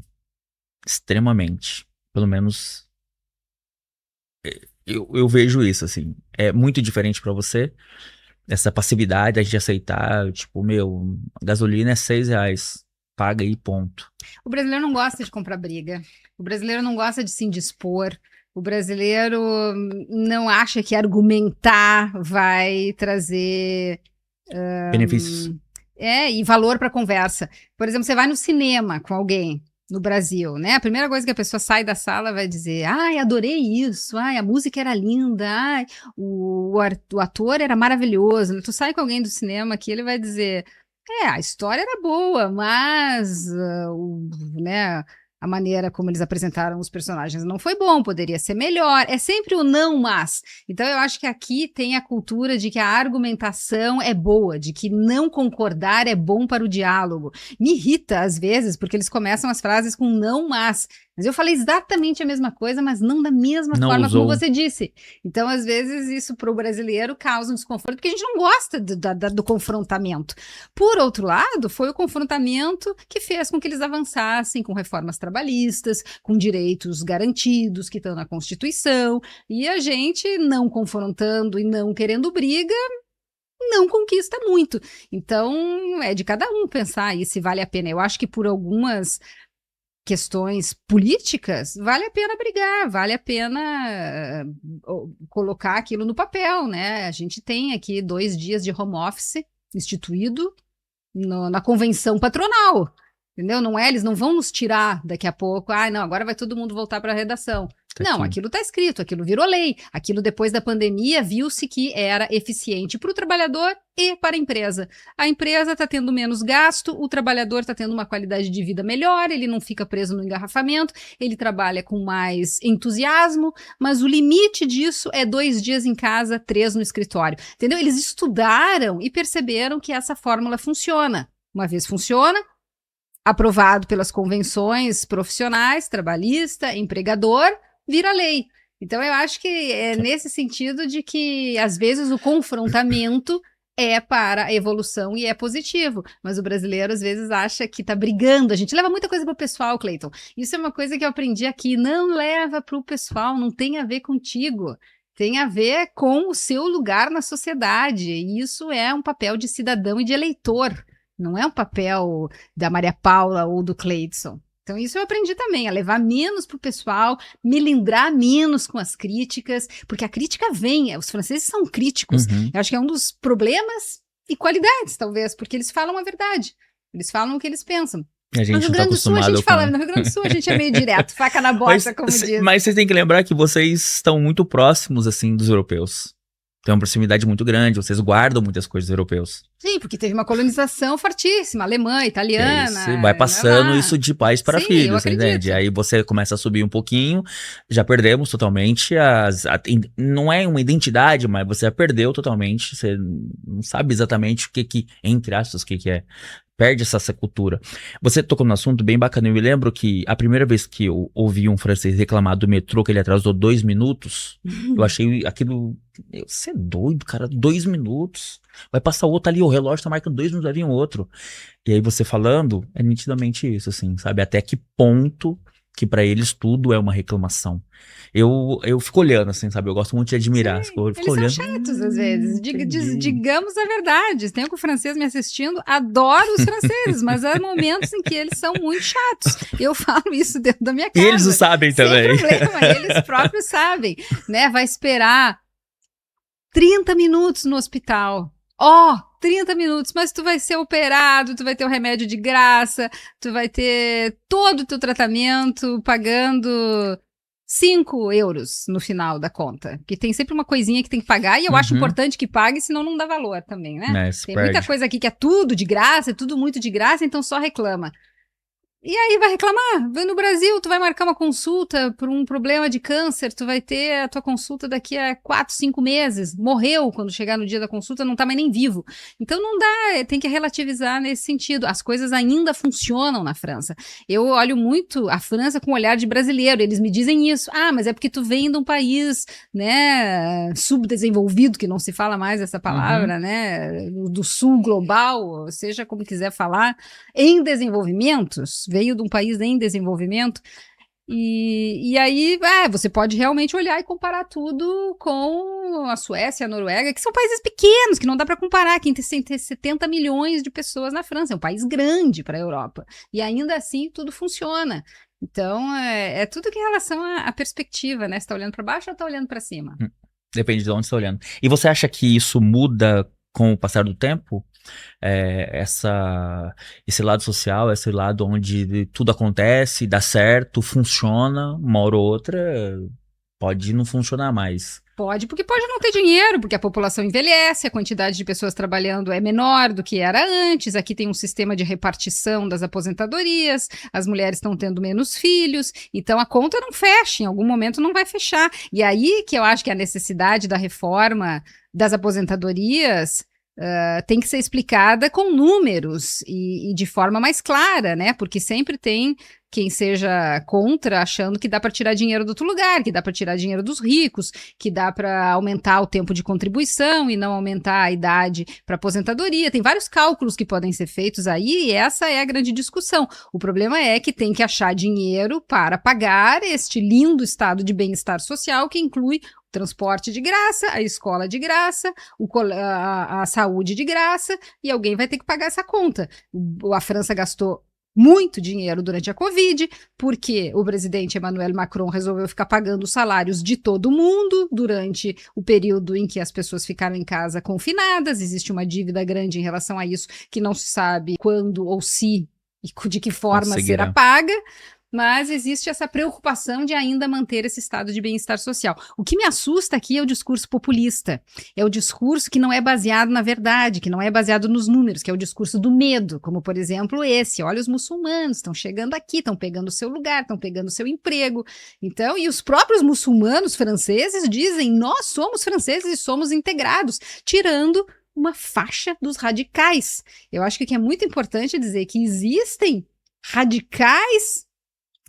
extremamente. Pelo menos eu vejo isso, assim. É muito diferente pra você. essa passividade, a gente aceitar, tipo, meu, a gasolina é R$ 6, paga aí, ponto. O brasileiro não gosta de comprar briga. O brasileiro não gosta de se indispor. O brasileiro não acha que argumentar vai trazer Benefícios. e valor para a conversa. Por exemplo, você vai no cinema com alguém no Brasil, né? A primeira coisa que a pessoa sai da sala vai dizer: ai, adorei isso, ai, a música era linda, ai, o ator era maravilhoso. Tu sai com alguém do cinema aqui, ele vai dizer: a história era boa, mas né, a maneira como eles apresentaram os personagens não foi bom, poderia ser melhor. É sempre o não, mas. Então eu acho que aqui tem a cultura de que a argumentação é boa, de que não concordar é bom para o diálogo. Me irrita às vezes, porque eles começam as frases com não, mas. Mas eu falei exatamente a mesma coisa, mas não da mesma Não forma como usou. você disse. Então, às vezes, isso para o brasileiro causa um desconforto, porque a gente não gosta do confrontamento. Por outro lado, foi o confrontamento que fez com que eles avançassem com reformas trabalhistas, com direitos garantidos que estão na Constituição, e a gente não confrontando e não querendo briga, não conquista muito. Então, é de cada um pensar aí se vale a pena. Eu acho que por algumas questões políticas, vale a pena brigar, vale a pena colocar aquilo no papel, né? A gente tem aqui 2 dias de home office instituído na convenção patronal, entendeu? Não é, eles não vão nos tirar daqui a pouco, não, agora vai todo mundo voltar para a redação. Não, Aqui. aquilo está escrito, aquilo virou lei. Aquilo depois da pandemia viu-se que era eficiente para o trabalhador e para a empresa. A empresa está tendo menos gasto, o trabalhador está tendo uma qualidade de vida melhor, ele não fica preso no engarrafamento, ele trabalha com mais entusiasmo, mas o limite disso é 2 dias em casa, 3 no escritório. Entendeu? Eles estudaram e perceberam que essa fórmula funciona. Uma vez funciona, aprovado pelas convenções profissionais, trabalhista, empregador, vira lei. Então, eu acho que é nesse sentido de que, às vezes, o confrontamento é para a evolução e é positivo, mas o brasileiro, às vezes, acha que está brigando. A gente leva muita coisa para o pessoal, Cleiton. Isso é uma coisa que eu aprendi aqui. Não leva para o pessoal, não tem a ver contigo. Tem a ver com o seu lugar na sociedade. E isso é um papel de cidadão e de eleitor. Não é um papel da Maria Paula ou do Cleiton. Então, isso eu aprendi também, a levar menos para o pessoal, melindrar menos com as críticas, porque a crítica vem, os franceses são críticos. Eu acho que é um dos problemas e qualidades, talvez, porque eles falam a verdade, eles falam o que eles pensam. A gente No Rio Grande do Sul, a gente fala, no Rio Grande do Sul a gente é meio direto, faca na bota, como diz. Mas vocês têm que lembrar que vocês estão muito próximos, assim, dos europeus. Tem uma proximidade muito grande, vocês guardam muitas coisas dos europeus. Sim, porque teve uma colonização fortíssima, alemã, italiana. Você vai passando isso de pais para filhos, você entende? Aí você começa a subir um pouquinho, já perdemos totalmente não é uma identidade, mas você já perdeu totalmente, você não sabe exatamente o que entre aspas, o que é. Perde essa cultura. Você tocou no assunto bem bacana. Eu me lembro que a primeira vez que eu ouvi um francês reclamar do metrô, que ele atrasou 2 minutos, eu achei aquilo... Você é doido, cara, 2 minutos. Vai passar o outro ali, o relógio tá marcando 2 minutos, vai vir um outro. E aí você falando, é nitidamente isso, assim, sabe? Até que ponto que pra eles tudo é uma reclamação. Eu fico olhando, assim, sabe? Eu gosto muito de admirar. Sim, Eu fico eles olhando, são chatos às vezes. entendi. Digamos a verdade. Tem algum francês me assistindo, adoro os franceses, mas há momentos em que eles são muito chatos. Eu falo isso dentro da minha casa. E eles o sabem também. Sem problema, eles próprios sabem, né? Vai esperar 30 minutos no hospital. 30 minutos, mas tu vai ser operado, tu vai ter o remédio de graça, tu vai ter todo o teu tratamento pagando 5 euros no final da conta. Que tem sempre uma coisinha que tem que pagar, e eu acho importante que pague, senão não dá valor também, né? Tem muita coisa aqui que é tudo de graça, é tudo muito de graça, então só reclama. E aí vai reclamar, vai no Brasil, tu vai marcar uma consulta por um problema de câncer, tu vai ter a tua consulta daqui a 4, 5 meses, morreu quando chegar no dia da consulta, não tá mais nem vivo. Então não dá, tem que relativizar nesse sentido. As coisas ainda funcionam na França. Eu olho muito a França com o olhar de brasileiro, eles me dizem isso. Mas é porque tu vem de um país, né, subdesenvolvido, que não se fala mais essa palavra, né, do sul global, seja como quiser falar, em desenvolvimentos, veio de um país em desenvolvimento. E aí, você pode realmente olhar e comparar tudo com a Suécia, a Noruega, que são países pequenos, que não dá para comparar. Quem tem 70 milhões de pessoas na França, é um país grande para a Europa. E ainda assim, tudo funciona. Então, é tudo que em relação à perspectiva, né? Você está olhando para baixo ou está olhando para cima? Depende de onde você está olhando. E você acha que isso muda com o passar do tempo? Esse lado social, esse lado onde tudo acontece, dá certo, funciona, uma hora ou outra pode não funcionar mais. Pode, porque pode não ter dinheiro, porque a população envelhece, a quantidade de pessoas trabalhando é menor do que era antes. Aqui tem um sistema de repartição das aposentadorias, as mulheres estão tendo menos filhos, então a conta não fecha, em algum momento não vai fechar. E aí que eu acho que a necessidade da reforma das aposentadorias tem que ser explicada com números e de forma mais clara, né? Porque sempre tem quem seja contra, achando que dá para tirar dinheiro do outro lugar, que dá para tirar dinheiro dos ricos, que dá para aumentar o tempo de contribuição e não aumentar a idade para aposentadoria. Tem vários cálculos que podem ser feitos aí e essa é a grande discussão. O problema é que tem que achar dinheiro para pagar este lindo estado de bem-estar social que inclui transporte de graça, a escola de graça, a saúde de graça, e alguém vai ter que pagar essa conta. A França gastou muito dinheiro durante a Covid, porque o presidente Emmanuel Macron resolveu ficar pagando os salários de todo mundo durante o período em que as pessoas ficaram em casa confinadas. Existe uma dívida grande em relação a isso, que não se sabe quando ou se e de que forma será paga. Mas existe essa preocupação de ainda manter esse estado de bem-estar social. O que me assusta aqui é o discurso populista. É o discurso que não é baseado na verdade, que não é baseado nos números, que é o discurso do medo, como, por exemplo, esse. Olha, os muçulmanos estão chegando aqui, estão pegando o seu lugar, estão pegando o seu emprego. Então, e os próprios muçulmanos franceses dizem, nós somos franceses e somos integrados, tirando uma faixa dos radicais. Eu acho que é muito importante dizer que existem radicais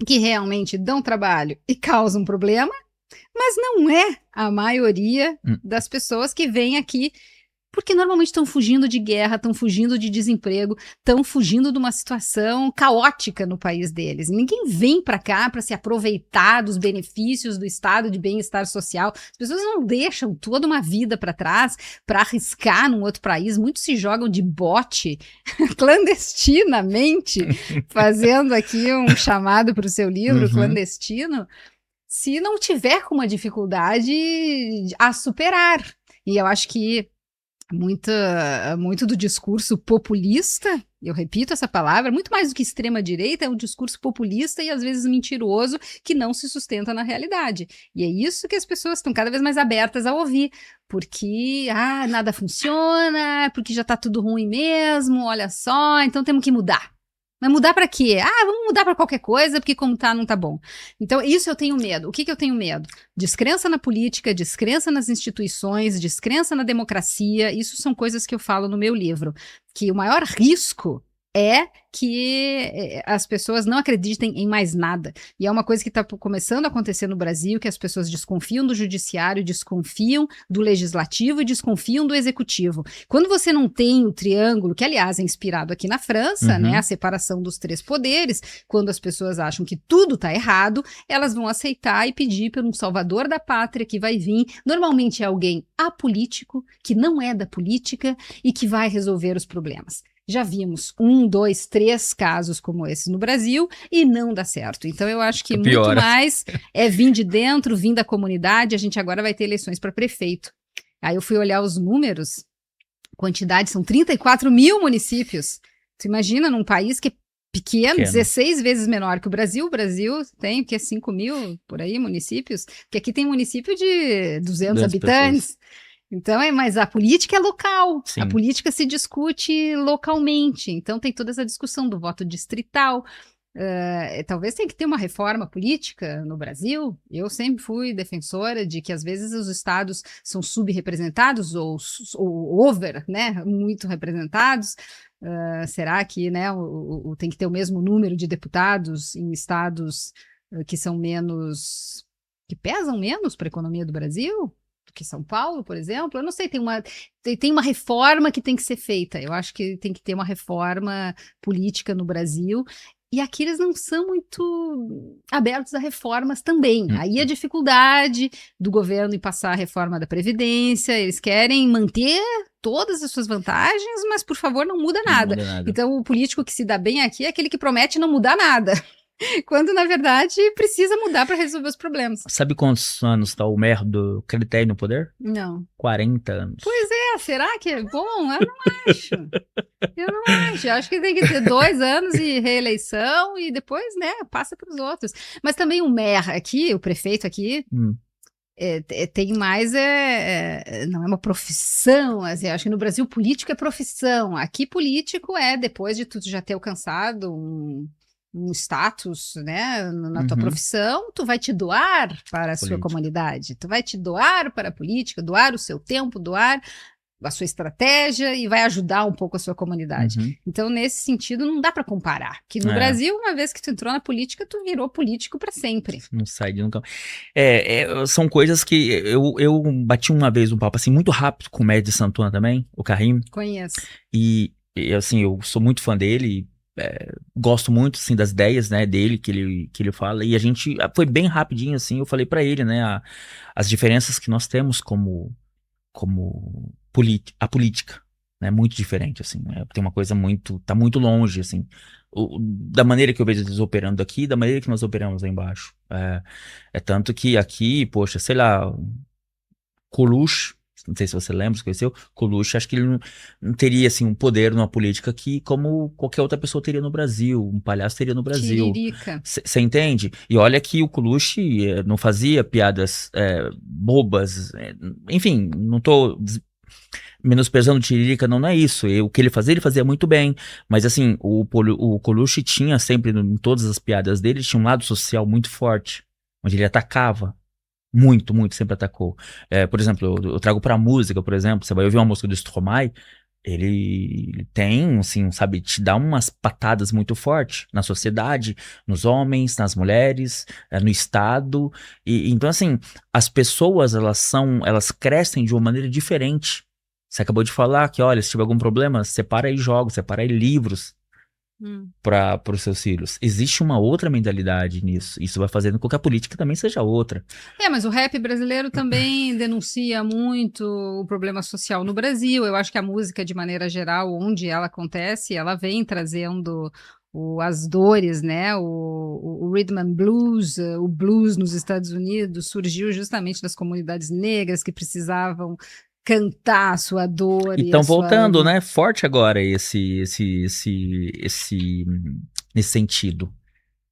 que realmente dão trabalho e causam problema, mas não é a maioria das pessoas que vêm aqui porque normalmente estão fugindo de guerra, estão fugindo de desemprego, estão fugindo de uma situação caótica no país deles. Ninguém vem para cá para se aproveitar dos benefícios do estado de bem-estar social. As pessoas não deixam toda uma vida para trás para arriscar num outro país. Muitos se jogam de bote clandestinamente, fazendo aqui um chamado para o seu livro clandestino, se não tiver com uma dificuldade a superar. E eu acho que muito do discurso populista, eu repito essa palavra, muito mais do que extrema-direita, é um discurso populista e às vezes mentiroso que não se sustenta na realidade. E é isso que as pessoas estão cada vez mais abertas a ouvir, porque nada funciona, porque já está tudo ruim mesmo, olha só, então temos que mudar. Mas mudar para quê? Vamos mudar para qualquer coisa, porque como tá, não tá bom. Então, isso eu tenho medo. O que eu tenho medo? Descrença na política, descrença nas instituições, descrença na democracia. Isso são coisas que eu falo no meu livro. Que o maior risco é que as pessoas não acreditem em mais nada. E é uma coisa que está começando a acontecer no Brasil, que as pessoas desconfiam do judiciário, desconfiam do legislativo e desconfiam do executivo. Quando você não tem o triângulo, que aliás é inspirado aqui na França, né, a separação dos três poderes, quando as pessoas acham que tudo está errado, elas vão aceitar e pedir por um salvador da pátria que vai vir. Normalmente é alguém apolítico, que não é da política e que vai resolver os problemas. Já vimos 1, 2, 3 casos como esse no Brasil e não dá certo. Então eu acho que muito mais é vir de dentro, vir da comunidade. A gente agora vai ter eleições para prefeito. Aí eu fui olhar os números, quantidade, são 34 mil municípios. Tu imagina num país que é pequeno, 16 vezes menor que o Brasil. O Brasil tem o que, 5 mil por aí municípios, porque aqui tem município de 200 habitantes. Pessoas. Então, mas a política é local, sim. A política se discute localmente, então tem toda essa discussão do voto distrital, talvez tenha que ter uma reforma política no Brasil. Eu sempre fui defensora de que às vezes os estados são subrepresentados ou over, né, muito representados. Será que, né, tem que ter o mesmo número de deputados em estados que são menos, que pesam menos para a economia do Brasil? Que São Paulo, por exemplo, eu não sei, tem uma reforma que tem que ser feita. Eu acho que tem que ter uma reforma política no Brasil E aqui eles não são muito abertos a reformas também. Aí a dificuldade do governo em passar a reforma da Previdência, eles querem manter todas as suas vantagens, mas por favor não muda nada. Não muda nada. Então o político que se dá bem aqui é aquele que promete não mudar nada. Quando, na verdade, precisa mudar para resolver os problemas. Sabe quantos anos está o maire do Créteil no poder? Não. 40 anos. Pois é, será que é bom? Eu não acho. Eu não acho. Eu acho que tem que ter 2 anos de reeleição e depois, né, passa para os outros. Mas também o maire aqui, o prefeito aqui, tem mais, não é uma profissão, assim, eu acho que no Brasil político é profissão. Aqui político é, depois de tu já ter alcançado um status, né, na tua profissão, tu vai te doar para a sua comunidade, tu vai te doar para a política, doar o seu tempo, doar a sua estratégia e vai ajudar um pouco a sua comunidade. Então, nesse sentido, não dá para comparar. Que no Brasil, uma vez que tu entrou na política, tu virou político para sempre. Não sai de nunca. São coisas que eu bati uma vez um papo assim muito rápido com o Maire de Santana também, o Karim. Conheço. E assim, eu sou muito fã dele. Gosto muito, assim, das ideias, né, dele, que ele fala, e a gente, foi bem rapidinho, assim, eu falei pra ele, né, as diferenças que nós temos como a política, né, muito diferente, assim, né, tem uma coisa tá muito longe, assim, da maneira que eu vejo eles operando aqui, da maneira que nós operamos lá embaixo, tanto que aqui, poxa, sei lá, Coluche, não sei se você lembra, se conheceu, Coluche, acho que ele não teria, assim, um poder numa política aqui como qualquer outra pessoa teria no Brasil, um palhaço teria no Brasil. Tiririca. Você entende? E olha que o Coluche não fazia piadas bobas, enfim, não tô menosprezando o Tiririca, não é isso. O que ele fazia muito bem, mas assim, o Coluche tinha sempre, em todas as piadas dele, tinha um lado social muito forte, onde ele atacava. Muito, sempre atacou. Por exemplo, eu trago pra música, por exemplo, você vai ouvir uma música do Stromae, ele tem, assim, sabe, te dá umas patadas muito fortes na sociedade, nos homens, nas mulheres, no Estado. Então, assim, as pessoas, elas crescem de uma maneira diferente. Você acabou de falar que, olha, se tiver algum problema, separa aí jogos, separa aí livros. Para os seus filhos. Existe uma outra mentalidade nisso. Isso vai fazendo com que a política também seja outra. Mas o rap brasileiro também denuncia muito o problema social no Brasil. Eu acho que a música, de maneira geral, onde ela acontece, ela vem trazendo as dores, né? O rhythm and blues, o blues nos Estados Unidos surgiu justamente das comunidades negras que precisavam cantar a sua dor. E estão voltando, né? Forte agora nesse sentido,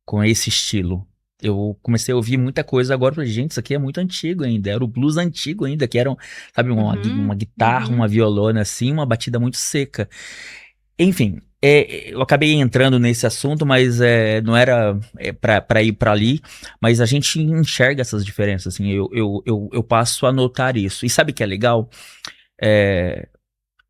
com esse estilo. Eu comecei a ouvir muita coisa agora, falei, gente, isso aqui é muito antigo ainda, era o blues antigo ainda, que era, sabe, uma guitarra, uma violona assim, uma batida muito seca. Enfim, eu acabei entrando nesse assunto, mas não era para ir para ali, mas a gente enxerga essas diferenças, assim, eu passo a notar isso. E sabe o que é legal?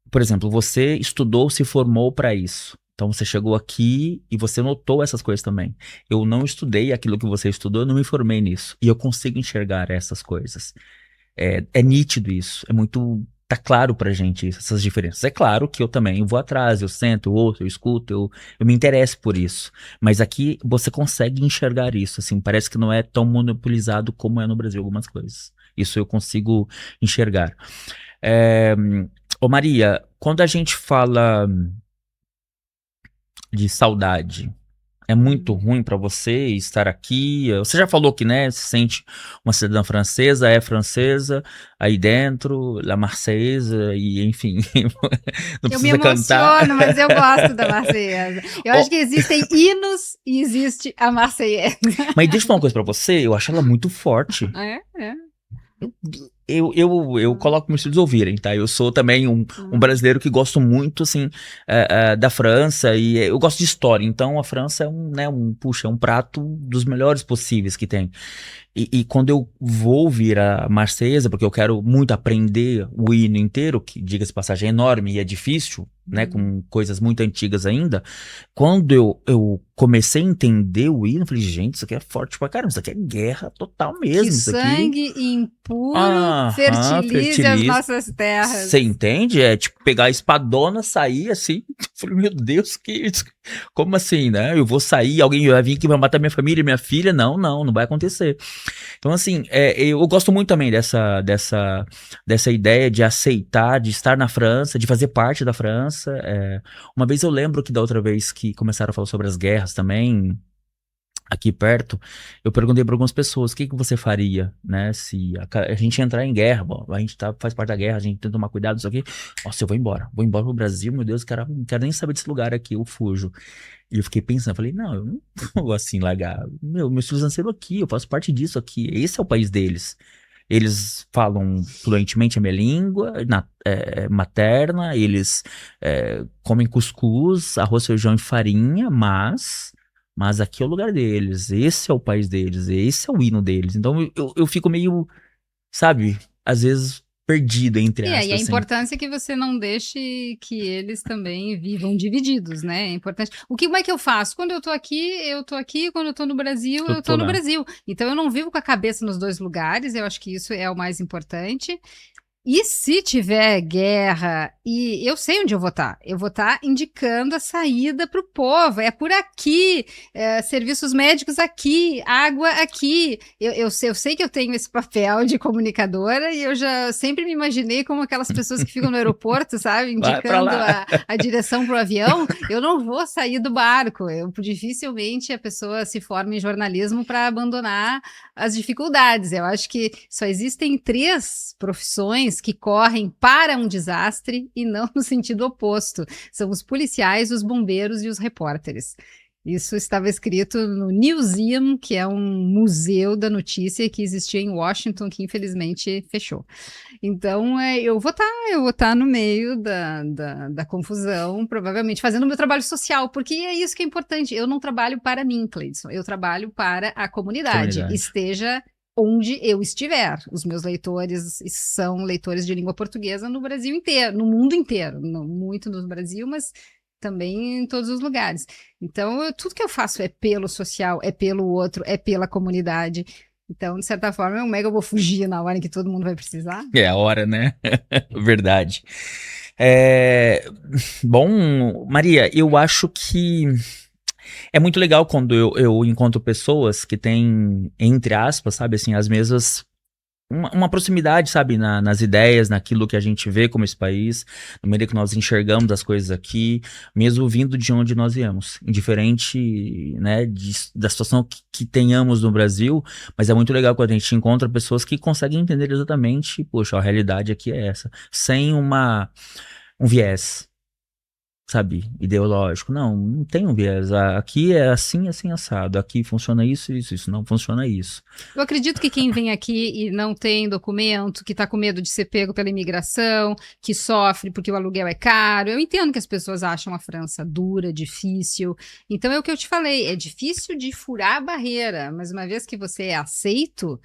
Por exemplo, você estudou, se formou para isso. Então você chegou aqui e você notou essas coisas também. Eu não estudei aquilo que você estudou, eu não me formei nisso. E eu consigo enxergar essas coisas. É nítido isso, tá claro pra gente essas diferenças. É claro que eu também vou atrás, eu sento, eu ouço, eu escuto, eu me interesso por isso. Mas aqui você consegue enxergar isso, assim, parece que não é tão monopolizado como é no Brasil algumas coisas. Isso eu consigo enxergar. Ô Maria, quando a gente fala de saudade, é muito ruim pra você estar aqui? Você já falou que, né, se sente uma cidadã francesa, é francesa, aí dentro, La Marseillaise, e enfim, não precisa eu me cantar. emociono, mas eu gosto da Marseillaise. Eu acho que existem hinos e existe a Marseillaise. Mas deixa eu falar uma coisa pra você, eu acho ela muito forte. Eu coloco meus filhos ouvirem, tá? Eu sou também um brasileiro que gosto muito, assim, da França, e eu gosto de história, então a França é um prato dos melhores possíveis que tem. E quando eu vou ouvir a Marseillaise, porque eu quero muito aprender o hino inteiro, que, diga-se de passagem, é enorme e é difícil, né, com coisas muito antigas ainda, quando eu comecei a entender o hino, eu falei, gente, isso aqui é forte pra caramba, isso aqui é guerra total mesmo. Que isso sangue aqui... impuro Aham, fertilize as fertiliza. nossas terras. Você entende? É tipo pegar a espadona, sair assim. Eu falei, meu Deus, que isso? Como assim, né? Eu vou sair, alguém vai vir aqui, vai matar minha família, minha filha? Não, não, não vai acontecer. Então, assim, eu gosto muito também dessa ideia de aceitar, de estar na França, de fazer parte da França. Uma vez eu lembro que da outra vez que começaram a falar sobre as guerras também, aqui perto, eu perguntei para algumas pessoas, o que que você faria, né, se a gente entrar em guerra, bom, a gente faz parte da guerra, a gente tem que tomar cuidado, isso aqui, nossa, eu vou embora pro Brasil, meu Deus, cara, não quero nem saber desse lugar aqui, eu fujo. E eu fiquei pensando, eu falei, não, eu não vou assim largar, meus filhos nasceram aqui, eu faço parte disso aqui, esse é o país deles. Eles falam fluentemente a minha língua materna, eles comem cuscuz, arroz, feijão e farinha, mas aqui é o lugar deles, esse é o país deles, esse é o hino deles. Então eu fico meio, sabe, às vezes perdido, entre E aí a aspas, assim. importância é que você não deixe que eles também vivam divididos, né? É importante. Como é que eu faço? Quando eu tô aqui, quando eu tô no Brasil, Eu eu tô tô no lá. Brasil. Então eu não vivo com a cabeça nos dois lugares, eu acho que isso é o mais importante. E se tiver guerra, e eu sei onde eu vou estar indicando a saída para o povo, é por aqui, serviços médicos aqui, água aqui. Eu sei que eu tenho esse papel de comunicadora e eu já sempre me imaginei como aquelas pessoas que ficam no aeroporto, sabe, Vai pra indicando lá. a direção para o avião. Eu não vou sair do barco, dificilmente a pessoa se forma em jornalismo para abandonar as dificuldades. Eu acho que só existem três profissões que correm para um desastre e não no sentido oposto. São os policiais, os bombeiros e os repórteres. Isso estava escrito no Newseum, que é um museu da notícia que existia em Washington, que infelizmente fechou. Então, eu vou estar no meio da confusão, provavelmente fazendo o meu trabalho social, porque é isso que é importante. Eu não trabalho para mim, Cleidson, eu trabalho para a comunidade, Comunidade. esteja onde eu estiver. Os meus leitores são leitores de língua portuguesa no Brasil inteiro, no mundo inteiro, não muito no Brasil, mas também em todos os lugares. Então, tudo que eu faço é pelo social, é pelo outro, é pela comunidade. Então, de certa forma, como é que eu vou fugir na hora em que todo mundo vai precisar? É a hora, né? Verdade. É, Bom, Maria, eu acho que é muito legal quando eu encontro pessoas que têm, entre aspas, sabe, assim, as mesmas. Uma proximidade, sabe, nas ideias, naquilo que a gente vê como esse país, na maneira que nós enxergamos as coisas aqui, mesmo vindo de onde nós viemos. Indiferente, né, da situação que tenhamos no Brasil, mas é muito legal quando a gente encontra pessoas que conseguem entender exatamente, poxa, a realidade aqui é essa, sem um viés, sabe, ideológico. Não, não tem um viés. Aqui é assim, assim, assado. Aqui funciona isso, não funciona isso. Eu acredito que quem vem aqui e não tem documento, que está com medo de ser pego pela imigração, que sofre porque o aluguel é caro, eu entendo que as pessoas acham a França dura, difícil. Então é o que eu te falei, é difícil de furar a barreira, mas uma vez que você é aceito,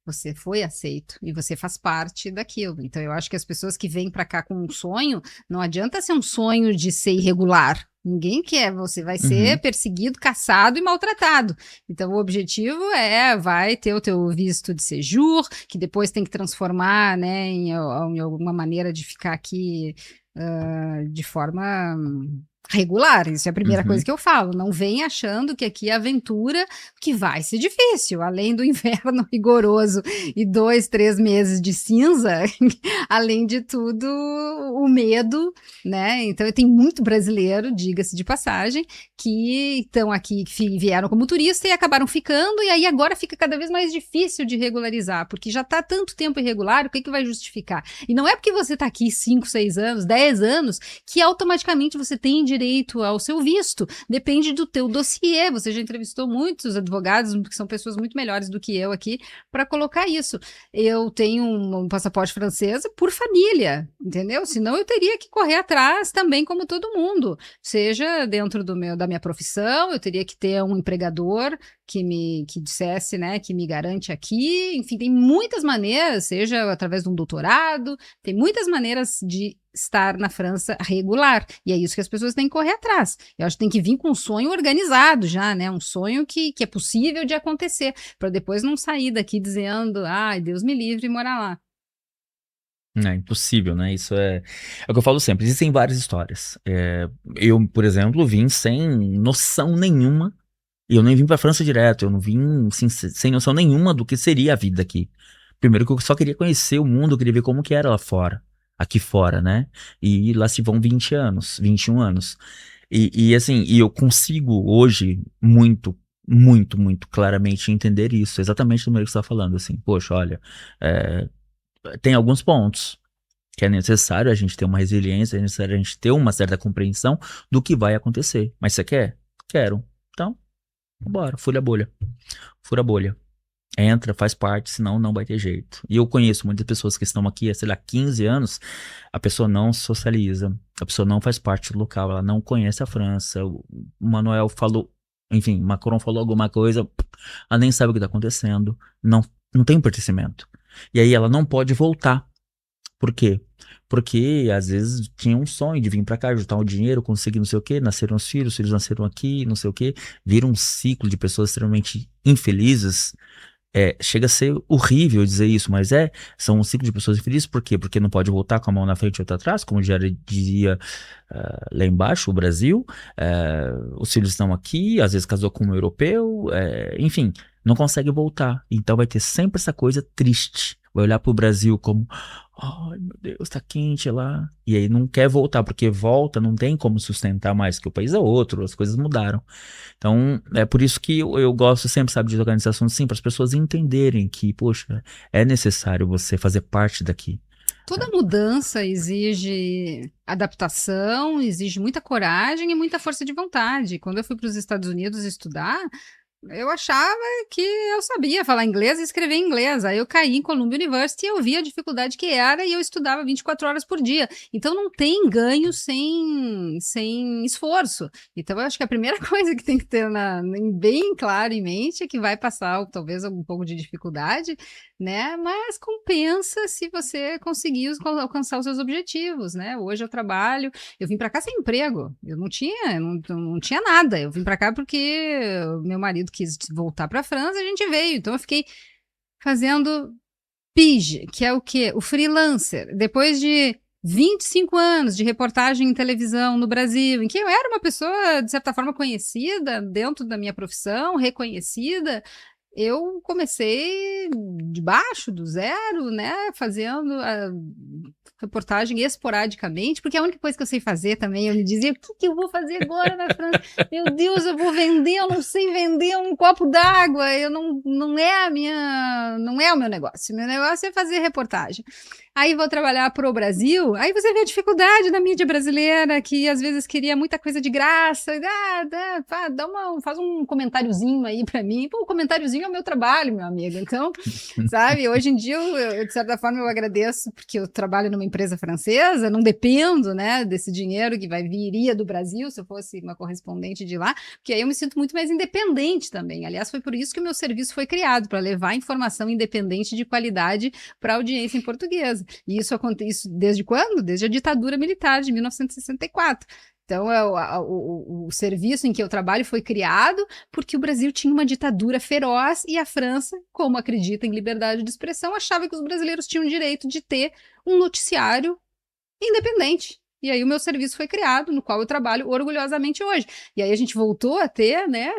você foi aceito e você faz parte daquilo. Então eu acho que as pessoas que vêm para cá com um sonho, não adianta ser um sonho de ser irregular. Ninguém quer, você vai ser Uhum. perseguido, caçado e maltratado. Então, o objetivo vai ter o teu visto de séjour, que depois tem que transformar, né, em alguma maneira de ficar aqui de forma regular. Isso é a primeira coisa Uhum. que eu falo. Não vem achando que aqui é aventura, que vai ser difícil. Além do inverno rigoroso e 2, 3 meses de cinza, além de tudo, o medo, né? Então, tem muito brasileiro, diga-se de passagem, que estão aqui, que vieram como turista e acabaram ficando, e aí agora fica cada vez mais difícil de regularizar, porque já está tanto tempo irregular, o que, que vai justificar? E não é porque você está aqui 5, 6 anos, 10 anos, que automaticamente você tem direito ao seu visto. Depende do teu dossiê. Você já entrevistou muitos advogados, que são pessoas muito melhores do que eu aqui, para colocar isso. Eu tenho um passaporte francês por família, entendeu? Senão eu teria que correr atrás também, como todo mundo. Seja dentro da minha profissão, eu teria que ter um empregador que dissesse, né, que me garante aqui. Enfim, tem muitas maneiras, seja através de um doutorado, tem muitas maneiras de estar na França regular. E é isso que as pessoas têm que correr atrás. Eu acho que tem que vir com um sonho organizado já, né? Um sonho que é possível de acontecer, para depois não sair daqui dizendo, ai, Deus me livre morar lá. É impossível, né? Isso é o que eu falo sempre. Existem várias histórias. Eu, por exemplo, vim sem noção nenhuma. E eu nem vim pra França direto. Eu não vim assim, sem noção nenhuma do que seria a vida aqui. Primeiro que eu só queria conhecer o mundo, eu queria ver como que era lá fora. Aqui fora, né? E lá se vão 20 anos, 21 anos. Assim, e eu consigo hoje muito claramente entender isso. Exatamente do meio que você está falando. Assim, poxa, olha, é, tem alguns pontos que é necessário a gente ter uma resiliência, é necessário a gente ter uma certa compreensão do que vai acontecer. Mas você quer? Quero. Então, bora, fura a bolha. Fura a bolha. Entra, faz parte, senão não vai ter jeito. E eu conheço muitas pessoas que estão aqui há, sei lá, 15 anos, a pessoa não socializa, a pessoa não faz parte do local, ela não conhece a França. O Manuel falou, enfim, Macron falou alguma coisa, ela nem sabe o que está acontecendo, não tem um pertencimento. E aí ela não pode voltar. Por quê? Porque às vezes tinha um sonho de vir pra cá, juntar um dinheiro, conseguir não sei o quê, nasceram os filhos nasceram aqui, não sei o quê, vira um ciclo de pessoas extremamente infelizes. Chega a ser horrível dizer isso, mas são um ciclo de pessoas infelizes, por quê? Porque não pode voltar com a mão na frente e outra atrás, como já dizia lá embaixo, o Brasil, os filhos estão aqui, às vezes casou com um europeu, enfim, não consegue voltar. Então vai ter sempre essa coisa triste. Vai olhar pro Brasil como, ai meu Deus, tá quente lá. E aí não quer voltar, porque volta, não tem como sustentar mais, que o país é outro, as coisas mudaram. Então, é por isso que eu gosto sempre, sabe, de organização, sim, para as pessoas entenderem que, poxa, é necessário você fazer parte daqui. Toda mudança exige adaptação, exige muita coragem e muita força de vontade. Quando eu fui para os Estados Unidos estudar, eu achava que eu sabia falar inglês e escrever inglês. Aí eu caí em Columbia University e eu vi a dificuldade que era e eu estudava 24 horas por dia. Então não tem ganho sem esforço. Então eu acho que a primeira coisa que tem que ter bem claro em mente é que vai passar talvez um pouco de dificuldade, né? Mas compensa se você conseguir alcançar os seus objetivos, né? Hoje eu trabalho, eu vim para cá sem emprego. Eu não tinha nada. Eu vim para cá porque meu marido quis voltar para a França, a gente veio. Então eu fiquei fazendo PIG, que é o quê? O freelancer. Depois de 25 anos de reportagem em televisão no Brasil, em que eu era uma pessoa, de certa forma, conhecida dentro da minha profissão, reconhecida, eu comecei de baixo, do zero, né, fazendo a reportagem esporadicamente, porque é a única coisa que eu sei fazer também. Eu me dizia, o que eu vou fazer agora na França? Meu Deus, eu vou vender, eu não sei vender um copo d'água, não é o meu negócio. Meu negócio é fazer reportagem. Aí vou trabalhar para o Brasil, aí você vê a dificuldade da mídia brasileira, que às vezes queria muita coisa de graça, faz um comentáriozinho aí para mim. Pô, o comentáriozinho é o meu trabalho, meu amigo. Então, sabe, hoje em dia, de certa forma, eu agradeço, porque eu trabalho numa empresa francesa, não dependo, né, desse dinheiro que viria do Brasil, se eu fosse uma correspondente de lá, porque aí eu me sinto muito mais independente também. Aliás, foi por isso que o meu serviço foi criado, para levar informação independente de qualidade para a audiência em português. E isso acontece desde quando? Desde a ditadura militar de 1964. Então, o serviço em que eu trabalho foi criado porque o Brasil tinha uma ditadura feroz e a França, como acredita em liberdade de expressão, achava que os brasileiros tinham direito de ter um noticiário independente. E aí o meu serviço foi criado, no qual eu trabalho orgulhosamente hoje. E aí a gente voltou a ter, né,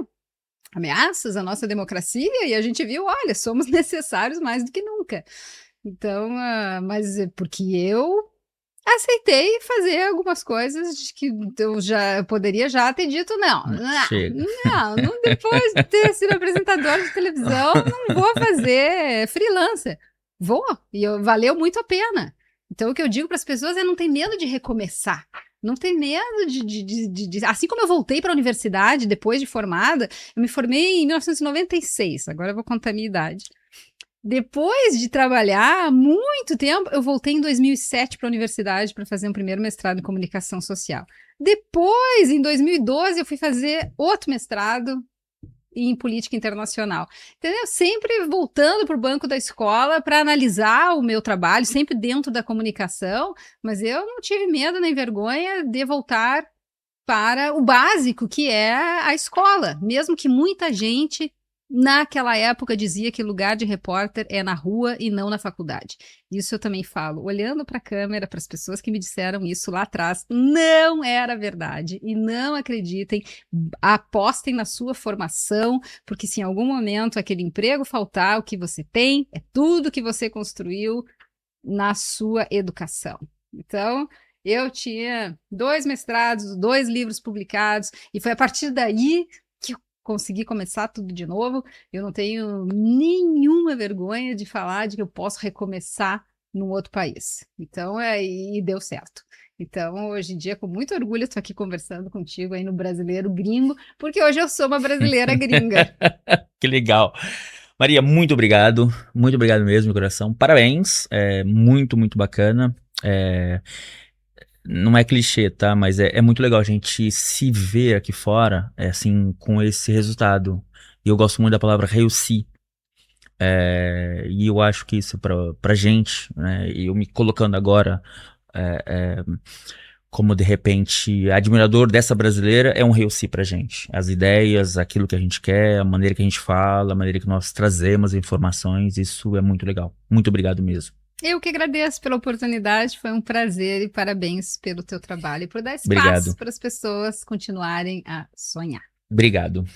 ameaças à nossa democracia e a gente viu, olha, somos necessários mais do que nunca. Então, mas porque eu aceitei fazer algumas coisas que eu já poderia já ter dito, Chega. não, depois de ter sido apresentador de televisão, não vou fazer freelancer. Vou, e valeu muito a pena. Então, o que eu digo para as pessoas é não ter medo de recomeçar. Não ter medo de. Assim como eu voltei para a universidade depois de formada, eu me formei em 1996, agora eu vou contar a minha idade. Depois de trabalhar muito tempo, eu voltei em 2007 para a universidade para fazer um primeiro mestrado em comunicação social. Depois, em 2012, eu fui fazer outro mestrado em política internacional. Entendeu? Sempre voltando para o banco da escola para analisar o meu trabalho, sempre dentro da comunicação, mas eu não tive medo nem vergonha de voltar para o básico, que é a escola, mesmo que muita gente naquela época dizia que lugar de repórter é na rua e não na faculdade. Isso eu também falo, olhando para a câmera, para as pessoas que me disseram isso lá atrás, não era verdade. E não acreditem, apostem na sua formação, porque se em algum momento aquele emprego faltar, o que você tem é tudo que você construiu na sua educação. Então, eu tinha 2 mestrados, 2 livros publicados, e foi a partir daí que eu consegui começar tudo de novo. Eu não tenho nenhuma vergonha de falar de que eu posso recomeçar num outro país. Então, e deu certo. Então, hoje em dia, com muito orgulho, estou aqui conversando contigo aí no Brasileiro Gringo, porque hoje eu sou uma brasileira gringa. Que legal. Maria, muito obrigado mesmo, de coração. Parabéns, muito, muito bacana. É, não é clichê, tá? Mas é muito legal a gente se ver aqui fora, assim, com esse resultado. E eu gosto muito da palavra réussi. E eu acho que isso pra gente, né? E eu me colocando agora é, é, como de repente admirador dessa brasileira é um réussi pra gente. As ideias, aquilo que a gente quer, a maneira que a gente fala, a maneira que nós trazemos informações, isso é muito legal. Muito obrigado mesmo. Eu que agradeço pela oportunidade, foi um prazer e parabéns pelo teu trabalho e por dar espaço Obrigado. para as pessoas continuarem a sonhar. Obrigado.